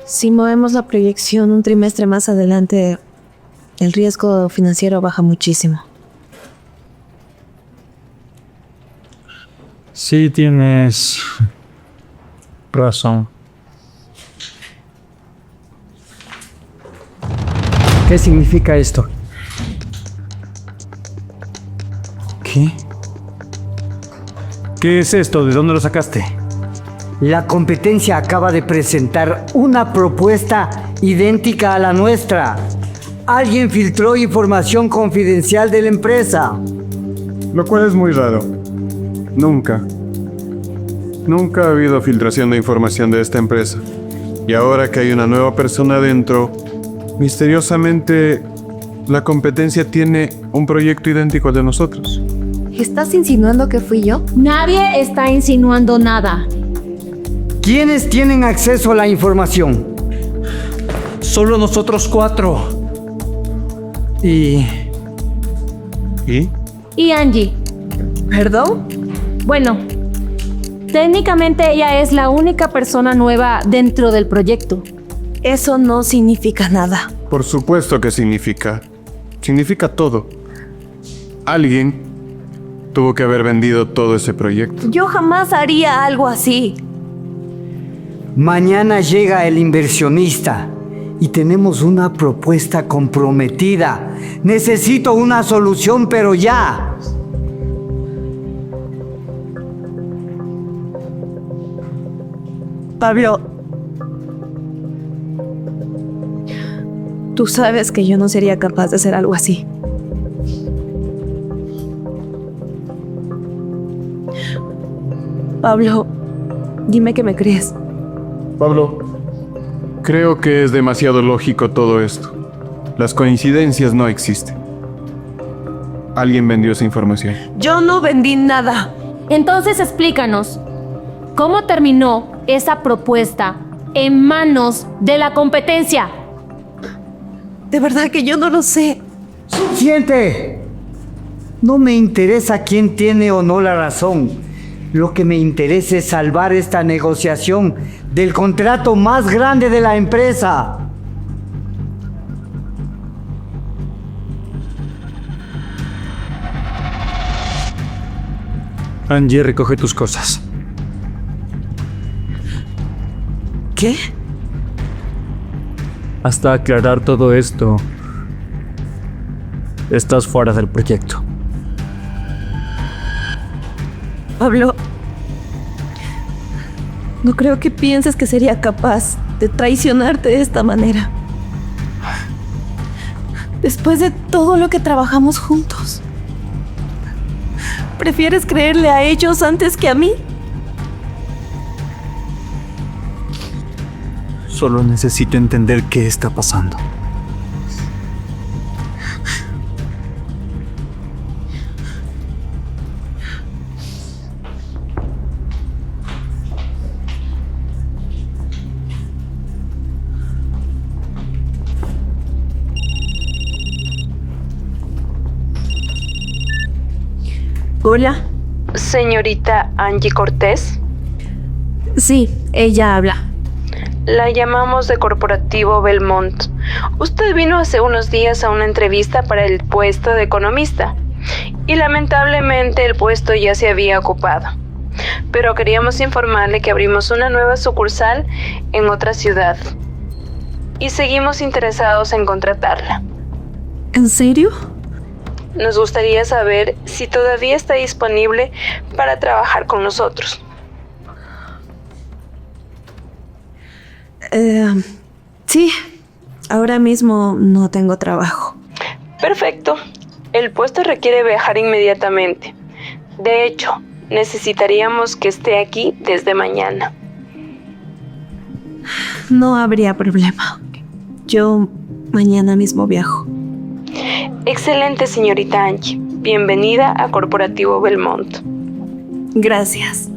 Si movemos la proyección un trimestre más adelante, el riesgo financiero baja muchísimo. Sí, tienes razón. ¿Qué significa esto? ¿Qué? ¿Qué es esto? ¿De dónde lo sacaste? La competencia acaba de presentar una propuesta idéntica a la nuestra. Alguien filtró información confidencial de la empresa. Lo cual es muy raro. Nunca ha habido filtración de información de esta empresa. Y ahora que hay una nueva persona dentro, misteriosamente la competencia tiene un proyecto idéntico al de nosotros. ¿Estás insinuando que fui yo? Nadie está insinuando nada. ¿Quiénes tienen acceso a la información? Solo nosotros 4. ¿Y? Y Angie. ¿Perdón? Bueno, técnicamente ella es la única persona nueva dentro del proyecto. Eso no significa nada. Por supuesto que significa. Significa todo. Alguien tuvo que haber vendido todo ese proyecto. Yo jamás haría algo así. Mañana llega el inversionista y tenemos una propuesta comprometida. Necesito una solución, pero ya. Pablo, tú sabes que yo no sería capaz de hacer algo así. Pablo, dime que me crees. Pablo, creo que es demasiado lógico todo esto. Las coincidencias no existen. Alguien vendió esa información. Yo no vendí nada. Entonces explícanos, ¿cómo terminó esa propuesta en manos de la competencia? De verdad que yo no lo sé. ¡Suficiente! No me interesa quién tiene o no la razón. Lo que me interesa es salvar esta negociación del contrato más grande de la empresa. Angie, recoge tus cosas. ¿Qué? Hasta aclarar todo esto, estás fuera del proyecto. Pablo, no creo que pienses que sería capaz de traicionarte de esta manera. Después de todo lo que trabajamos juntos, ¿prefieres creerle a ellos antes que a mí? Solo necesito entender qué está pasando. Hola. Señorita Angie Cortés, Sí, ella habla. la llamamos de Corporativo Belmont. Usted vino hace unos días a una entrevista para el puesto de economista y lamentablemente el puesto ya se había ocupado. Pero queríamos informarle que abrimos una nueva sucursal en otra ciudad y seguimos interesados en contratarla. ¿En serio? Nos gustaría saber si todavía está disponible para trabajar con nosotros. Sí, ahora mismo no tengo trabajo. Perfecto. El puesto requiere viajar inmediatamente. De hecho, necesitaríamos que esté aquí desde mañana. No habría problema. Yo mañana mismo viajo. Excelente, señorita Angie. Bienvenida a Corporativo Belmont. Gracias.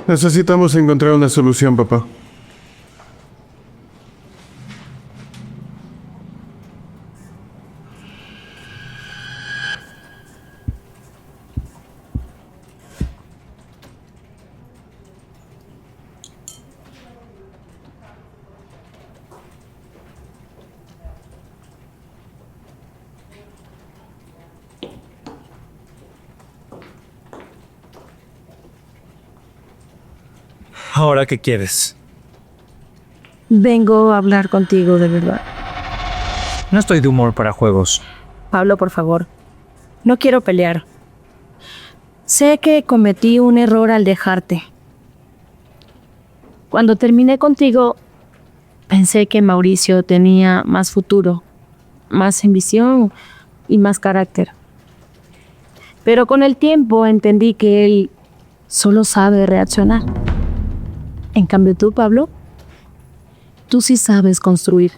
Necesitamos encontrar una solución, papá. ¿Ahora qué quieres? Vengo a hablar contigo de verdad. No estoy de humor para juegos. Pablo, por favor. No quiero pelear. Sé que cometí un error al dejarte. Cuando terminé contigo, pensé que Mauricio tenía más futuro, más ambición y más carácter. Pero con el tiempo entendí que él solo sabe reaccionar. En cambio tú, Pablo, tú sí sabes construir.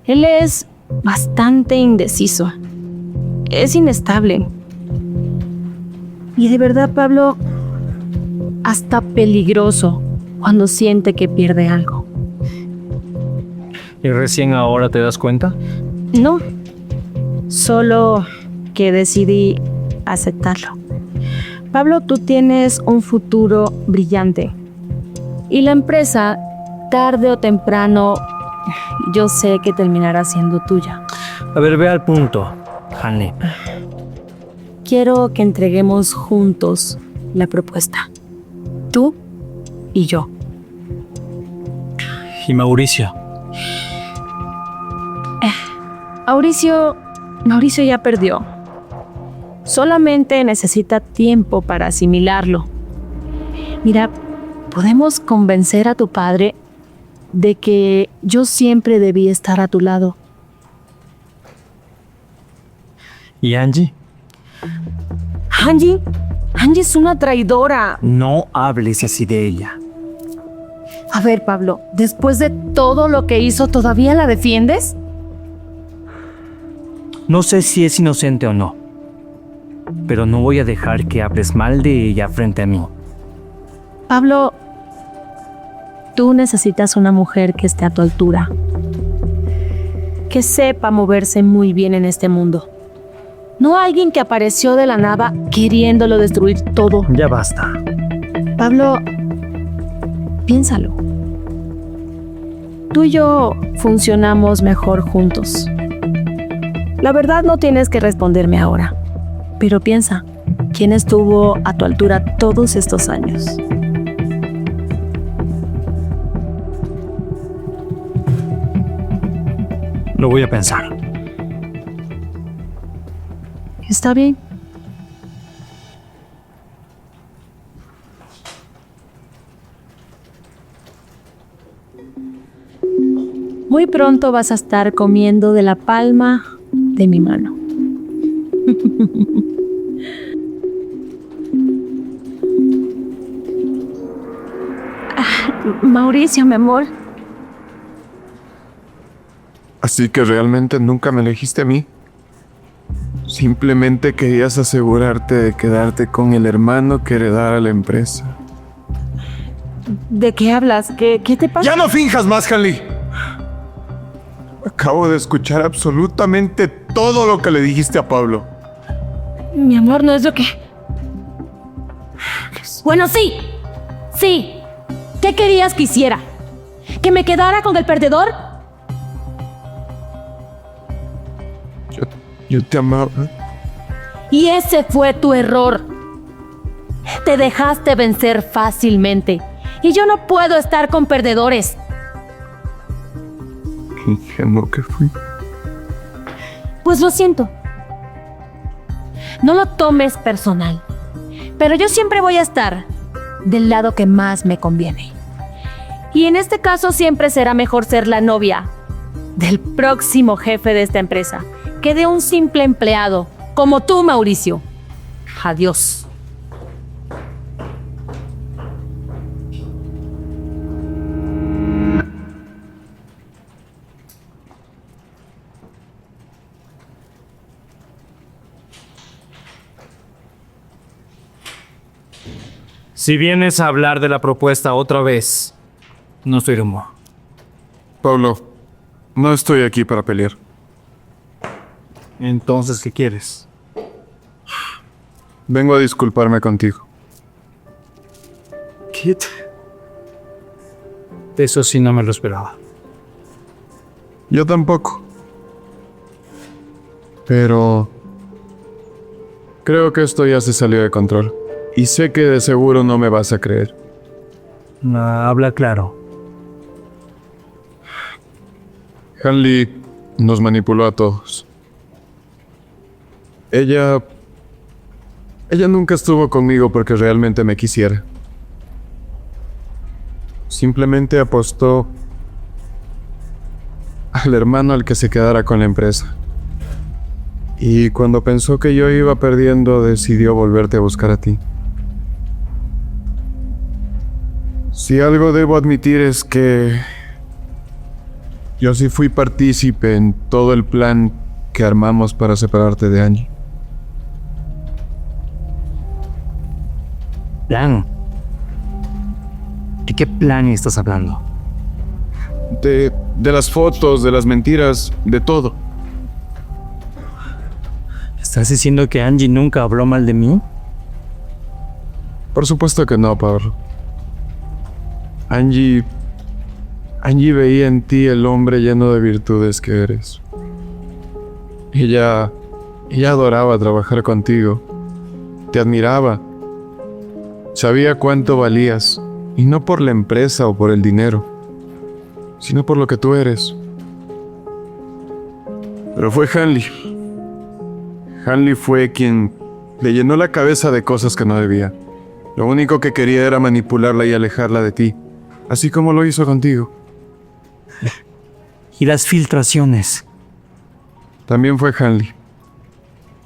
Él es bastante indeciso. Es inestable. Y de verdad, Pablo, hasta peligroso cuando siente que pierde algo. ¿Y recién ahora te das cuenta? No, solo que decidí aceptarlo. Pablo, tú tienes un futuro brillante. Y la empresa, tarde o temprano, yo sé que terminará siendo tuya. A ver, ve al punto, Hanley. Quiero que entreguemos juntos la propuesta. Tú y yo. ¿Y Mauricio? Mauricio ya perdió. Solamente necesita tiempo para asimilarlo. Mira, podemos convencer a tu padre de que yo siempre debí estar a tu lado. ¿Y Angie? Angie es una traidora. No hables así de ella. A ver, Pablo, después de todo lo que hizo, ¿todavía la defiendes? No sé si es inocente o no, pero no voy a dejar que hables mal de ella frente a mí. Pablo, tú necesitas una mujer que esté a tu altura, que sepa moverse muy bien en este mundo. No alguien que apareció de la nada queriéndolo destruir todo. Ya basta. Pablo, piénsalo. Tú y yo funcionamos mejor juntos. La verdad no tienes que responderme ahora, pero piensa, ¿quién estuvo a tu altura todos estos años? Lo voy a pensar. Está bien. Muy pronto vas a estar comiendo de la palma de mi mano. Mauricio, mi amor. Así que realmente nunca me elegiste a mí. Simplemente querías asegurarte de quedarte con el hermano que heredara la empresa. ¿De qué hablas? ¿Qué te pasa? ¡Ya no finjas más, Hanley! Acabo de escuchar absolutamente todo lo que le dijiste a Pablo. Mi amor, no es lo que... Bueno, sí. Sí. ¿Qué querías que hiciera? ¿Que me quedara con el perdedor? Yo te amaba. Y ese fue tu error. Te dejaste vencer fácilmente. Y yo no puedo estar con perdedores. Qué ingenuo que fui. Pues lo siento. No lo tomes personal. Pero yo siempre voy a estar del lado que más me conviene. Y en este caso siempre será mejor ser la novia del próximo jefe de esta empresa que de un simple empleado, como tú, Mauricio. Adiós. Si vienes a hablar de la propuesta otra vez, no estoy de humor. Pablo, no estoy aquí para pelear. Entonces, ¿qué quieres? Vengo a disculparme contigo. Kit. Eso sí no me lo esperaba. Yo tampoco. Pero creo que esto ya se salió de control. Y sé que de seguro no me vas a creer. No, habla claro. Hanley nos manipuló a todos. Ella nunca estuvo conmigo porque realmente me quisiera. Simplemente apostó al hermano al que se quedara con la empresa. Y cuando pensó que yo iba perdiendo, decidió volverte a buscar a ti. Si algo debo admitir es que yo sí fui partícipe en todo el plan que armamos para separarte de Angie. ¿Plan? ¿De qué plan estás hablando? De las fotos, de las mentiras, de todo. ¿Estás diciendo que Angie nunca habló mal de mí? Por supuesto que no, Pablo. Angie veía en ti el hombre lleno de virtudes que eres. Ella adoraba trabajar contigo. Te admiraba. Sabía cuánto valías. Y no por la empresa o por el dinero, sino por lo que tú eres. Pero fue Hanley. Hanley fue quien le llenó la cabeza de cosas que no debía. Lo único que quería era manipularla y alejarla de ti. Así como lo hizo contigo. Y las filtraciones. También fue Hanley.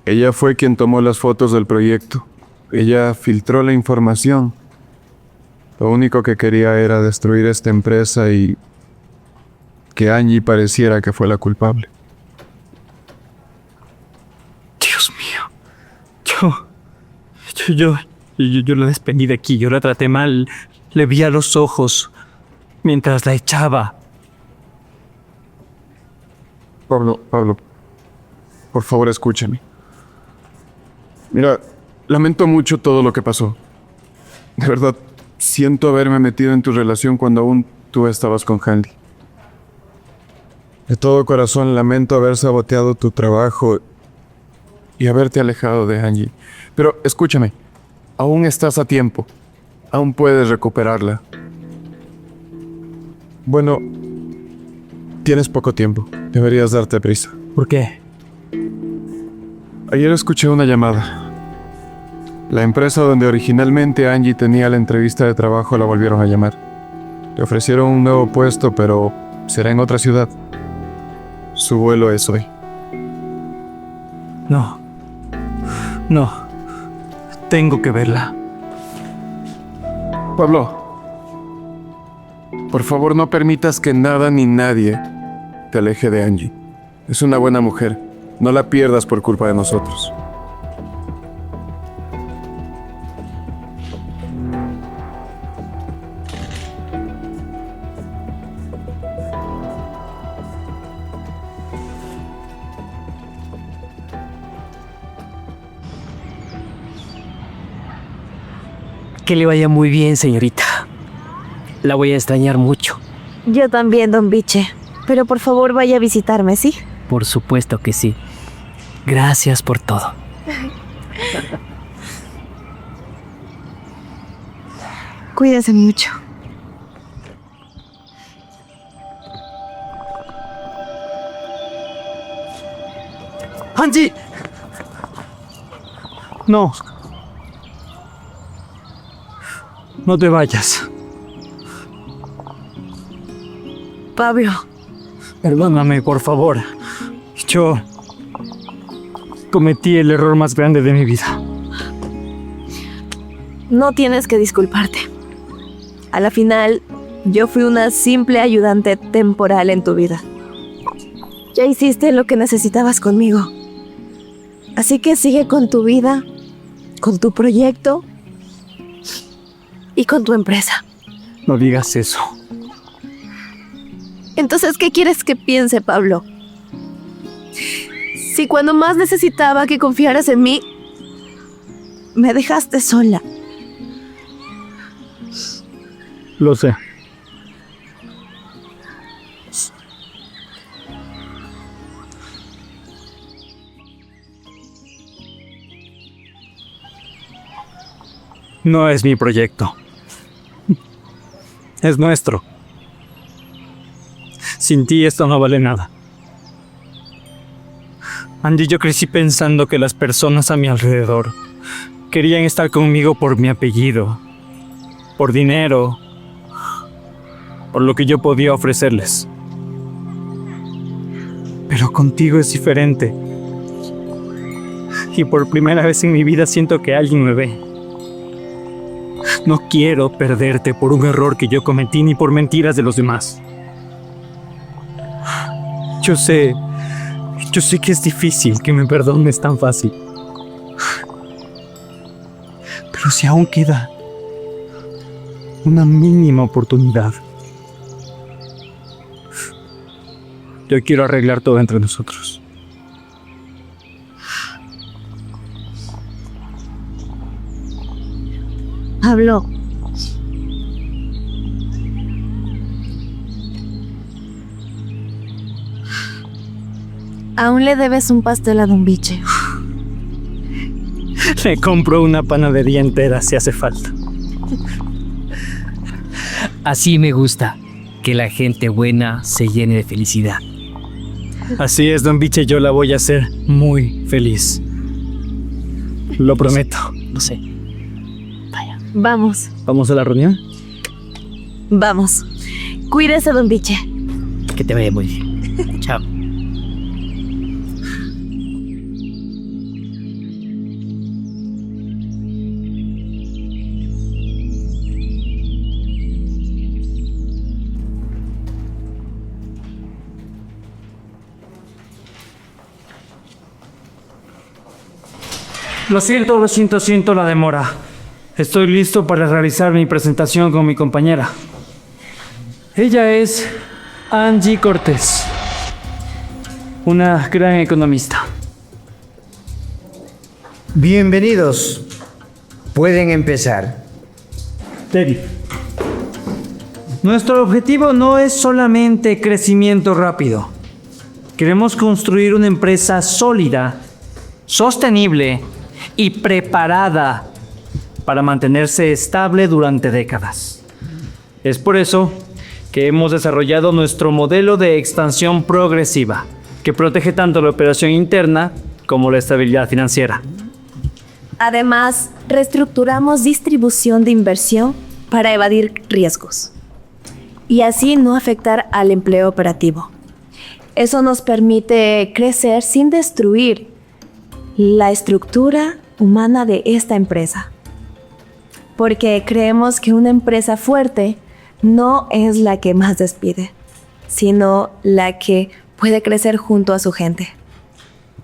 Ella fue quien tomó las fotos del proyecto. Ella filtró la información. Lo único que quería era destruir esta empresa y que Angie pareciera que fue la culpable. Dios mío. Yo la despedí de aquí. Yo la traté mal. Le vi a los ojos mientras la echaba. Pablo, por favor escúchame. Mira, lamento mucho todo lo que pasó. De verdad, siento haberme metido en tu relación cuando aún tú estabas con Hanley. De todo corazón lamento haber saboteado tu trabajo y haberte alejado de Angie. Pero escúchame, aún estás a tiempo. Aún puedes recuperarla. Bueno, tienes poco tiempo. Deberías darte prisa. ¿Por qué? Ayer escuché una llamada. La empresa donde originalmente Angie tenía la entrevista de trabajo la volvieron a llamar. Le ofrecieron un nuevo puesto, pero será en otra ciudad. Su vuelo es hoy. No. Tengo que verla. Pablo, por favor no permitas que nada ni nadie te aleje de Angie. Es una buena mujer. No la pierdas por culpa de nosotros. Que le vaya muy bien, señorita. La voy a extrañar mucho. Yo también, don Biche. Pero por favor vaya a visitarme, ¿sí? Por supuesto que sí. Gracias por todo. Cuídense mucho. ¡Angie! No. No te vayas. Pablo. Perdóname, por favor. Yo cometí el error más grande de mi vida. No tienes que disculparte. A la final, yo fui una simple ayudante temporal en tu vida. Ya hiciste lo que necesitabas conmigo. Así que sigue con tu vida, con tu proyecto y con tu empresa. No digas eso. Entonces, ¿qué quieres que piense, Pablo? Si cuando más necesitaba que confiaras en mí, me dejaste sola. Lo sé. No es mi proyecto. Es nuestro. Sin ti esto no vale nada. Andy, yo crecí pensando que las personas a mi alrededor querían estar conmigo por mi apellido, por dinero, por lo que yo podía ofrecerles. Pero contigo es diferente. Y por primera vez en mi vida siento que alguien me ve. No quiero perderte por un error que yo cometí ni por mentiras de los demás. Yo sé que es difícil que me perdones tan fácil. Pero si aún queda una mínima oportunidad, yo quiero arreglar todo entre nosotros. Pablo. Aún le debes un pastel a Don Biche. Le compro una panadería entera si hace falta. Así me gusta, que la gente buena se llene de felicidad. Así es, Don Biche, yo la voy a hacer muy feliz. Lo prometo. No sé. Vamos, ¿Vamos a la reunión? vamos. Cuídese, Don Biche. Que te vaya muy bien. Chao. Lo siento la demora. Estoy listo para realizar mi presentación con mi compañera. Ella es Angie Cortés, una gran economista. Bienvenidos. Pueden empezar. Teddy. Nuestro objetivo no es solamente crecimiento rápido. Queremos construir una empresa sólida, sostenible y preparada para mantenerse estable durante décadas. Es por eso que hemos desarrollado nuestro modelo de expansión progresiva, que protege tanto la operación interna como la estabilidad financiera. Además, reestructuramos distribución de inversión para evadir riesgos y así no afectar al empleo operativo. Eso nos permite crecer sin destruir la estructura humana de esta empresa. Porque creemos que una empresa fuerte no es la que más despide, sino la que puede crecer junto a su gente.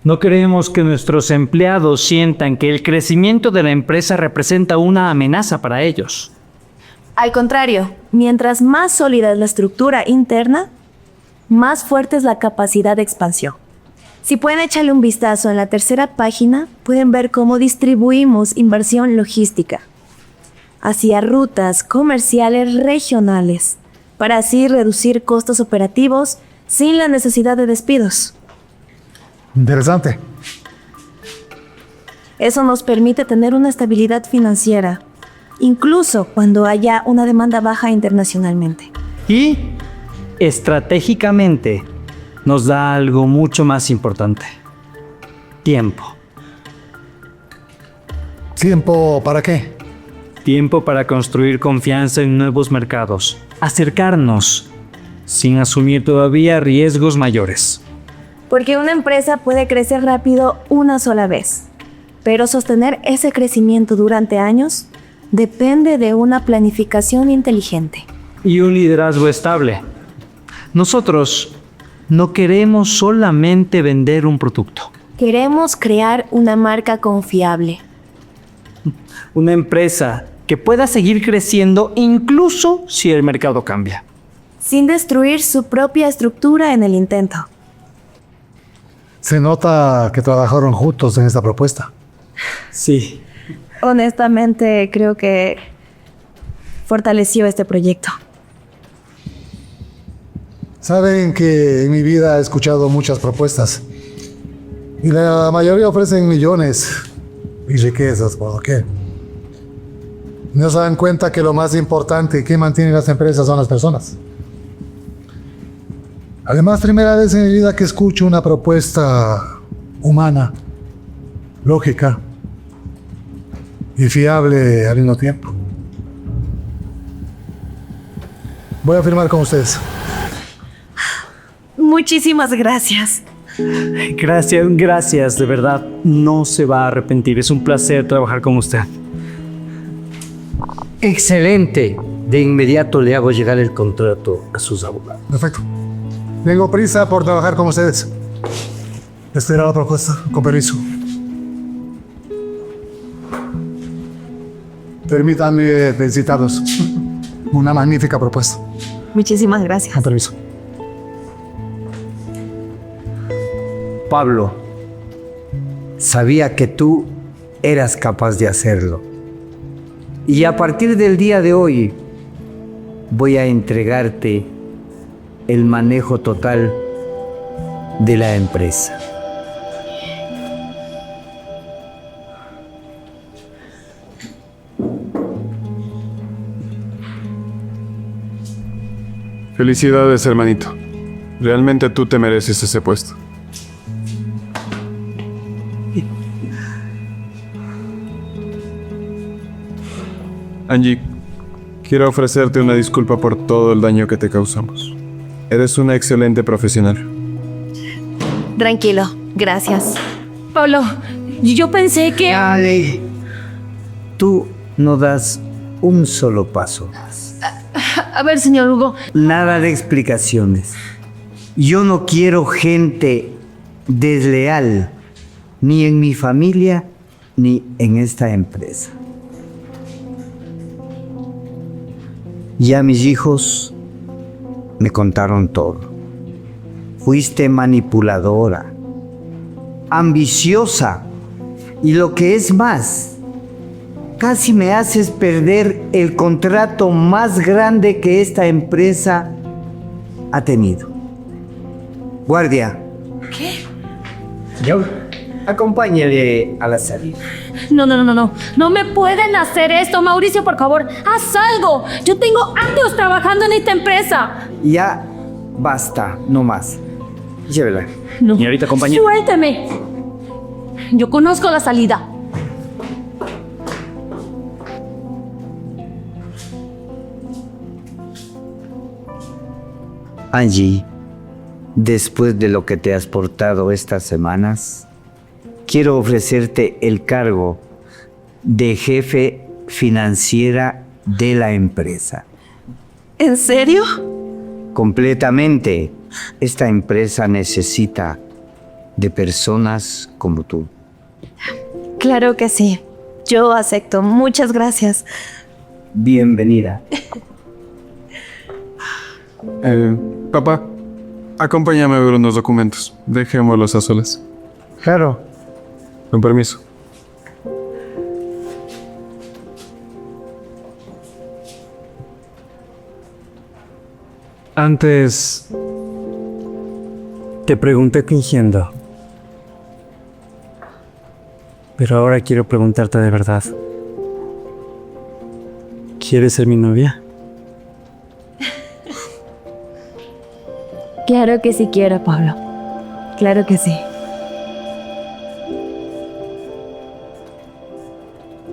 No queremos que nuestros empleados sientan que el crecimiento de la empresa representa una amenaza para ellos. Al contrario, mientras más sólida es la estructura interna, más fuerte es la capacidad de expansión. Si pueden echarle un vistazo en la tercera página, pueden ver cómo distribuimos inversión logística hacia rutas comerciales regionales, para así reducir costos operativos sin la necesidad de despidos. Interesante. Eso nos permite tener una estabilidad financiera, incluso cuando haya una demanda baja internacionalmente. Y, estratégicamente, nos da algo mucho más importante. Tiempo. ¿Tiempo para qué? Tiempo para construir confianza en nuevos mercados, acercarnos sin asumir todavía riesgos mayores. Porque una empresa puede crecer rápido una sola vez, pero sostener ese crecimiento durante años depende de una planificación inteligente. Y un liderazgo estable. Nosotros no queremos solamente vender un producto. Queremos crear una marca confiable. Una empresa que pueda seguir creciendo incluso si el mercado cambia. Sin destruir su propia estructura en el intento. Se nota que trabajaron juntos en esta propuesta. Sí. Honestamente, creo que fortaleció este proyecto. Saben que en mi vida he escuchado muchas propuestas. Y la mayoría ofrecen millones y riquezas, ¿por qué? No se dan cuenta que lo más importante que mantiene las empresas son las personas. Además, primera vez en mi vida que escucho una propuesta humana, lógica y fiable al mismo tiempo. Voy a firmar con ustedes. Muchísimas gracias. Gracias, de verdad. No se va a arrepentir. Es un placer trabajar con usted. Excelente. De inmediato le hago llegar el contrato a sus abogados. Perfecto. Tengo prisa por trabajar con ustedes. Esta era la propuesta, con permiso. Permítanme felicitarlos. Una magnífica propuesta. Muchísimas gracias. Con permiso. Pablo, sabía que tú eras capaz de hacerlo. Y a partir del día de hoy, voy a entregarte el manejo total de la empresa. Felicidades, hermanito. Realmente tú te mereces ese puesto. Angie, quiero ofrecerte una disculpa por todo el daño que te causamos. Eres una excelente profesional. Tranquilo, gracias. Pablo, yo pensé que... Ale, tú no das un solo paso. A ver, señor Hugo. Nada de explicaciones. Yo no quiero gente desleal, ni en mi familia, ni en esta empresa. Ya mis hijos me contaron todo. Fuiste manipuladora, ambiciosa y lo que es más, casi me haces perder el contrato más grande que esta empresa ha tenido. Guardia. ¿Qué? Yo, acompáñale a la salida. No. No me pueden hacer esto, Mauricio, por favor. Haz algo. Yo tengo años trabajando en esta empresa. Ya basta, no más. Llévela. No. Señorita compañera. Suélteme. Yo conozco la salida. Angie, después de lo que te has portado estas semanas, quiero ofrecerte el cargo de jefe financiera de la empresa. ¿En serio? Completamente. Esta empresa necesita de personas como tú. Claro que sí. Yo acepto. Muchas gracias. Bienvenida. Papá, acompáñame a ver unos documentos. Dejémoslos a solas. Claro. Con permiso. Antes te pregunté fingiendo. Pero ahora quiero preguntarte de verdad. ¿Quieres ser mi novia? Claro que sí quiero, Pablo. Claro que sí.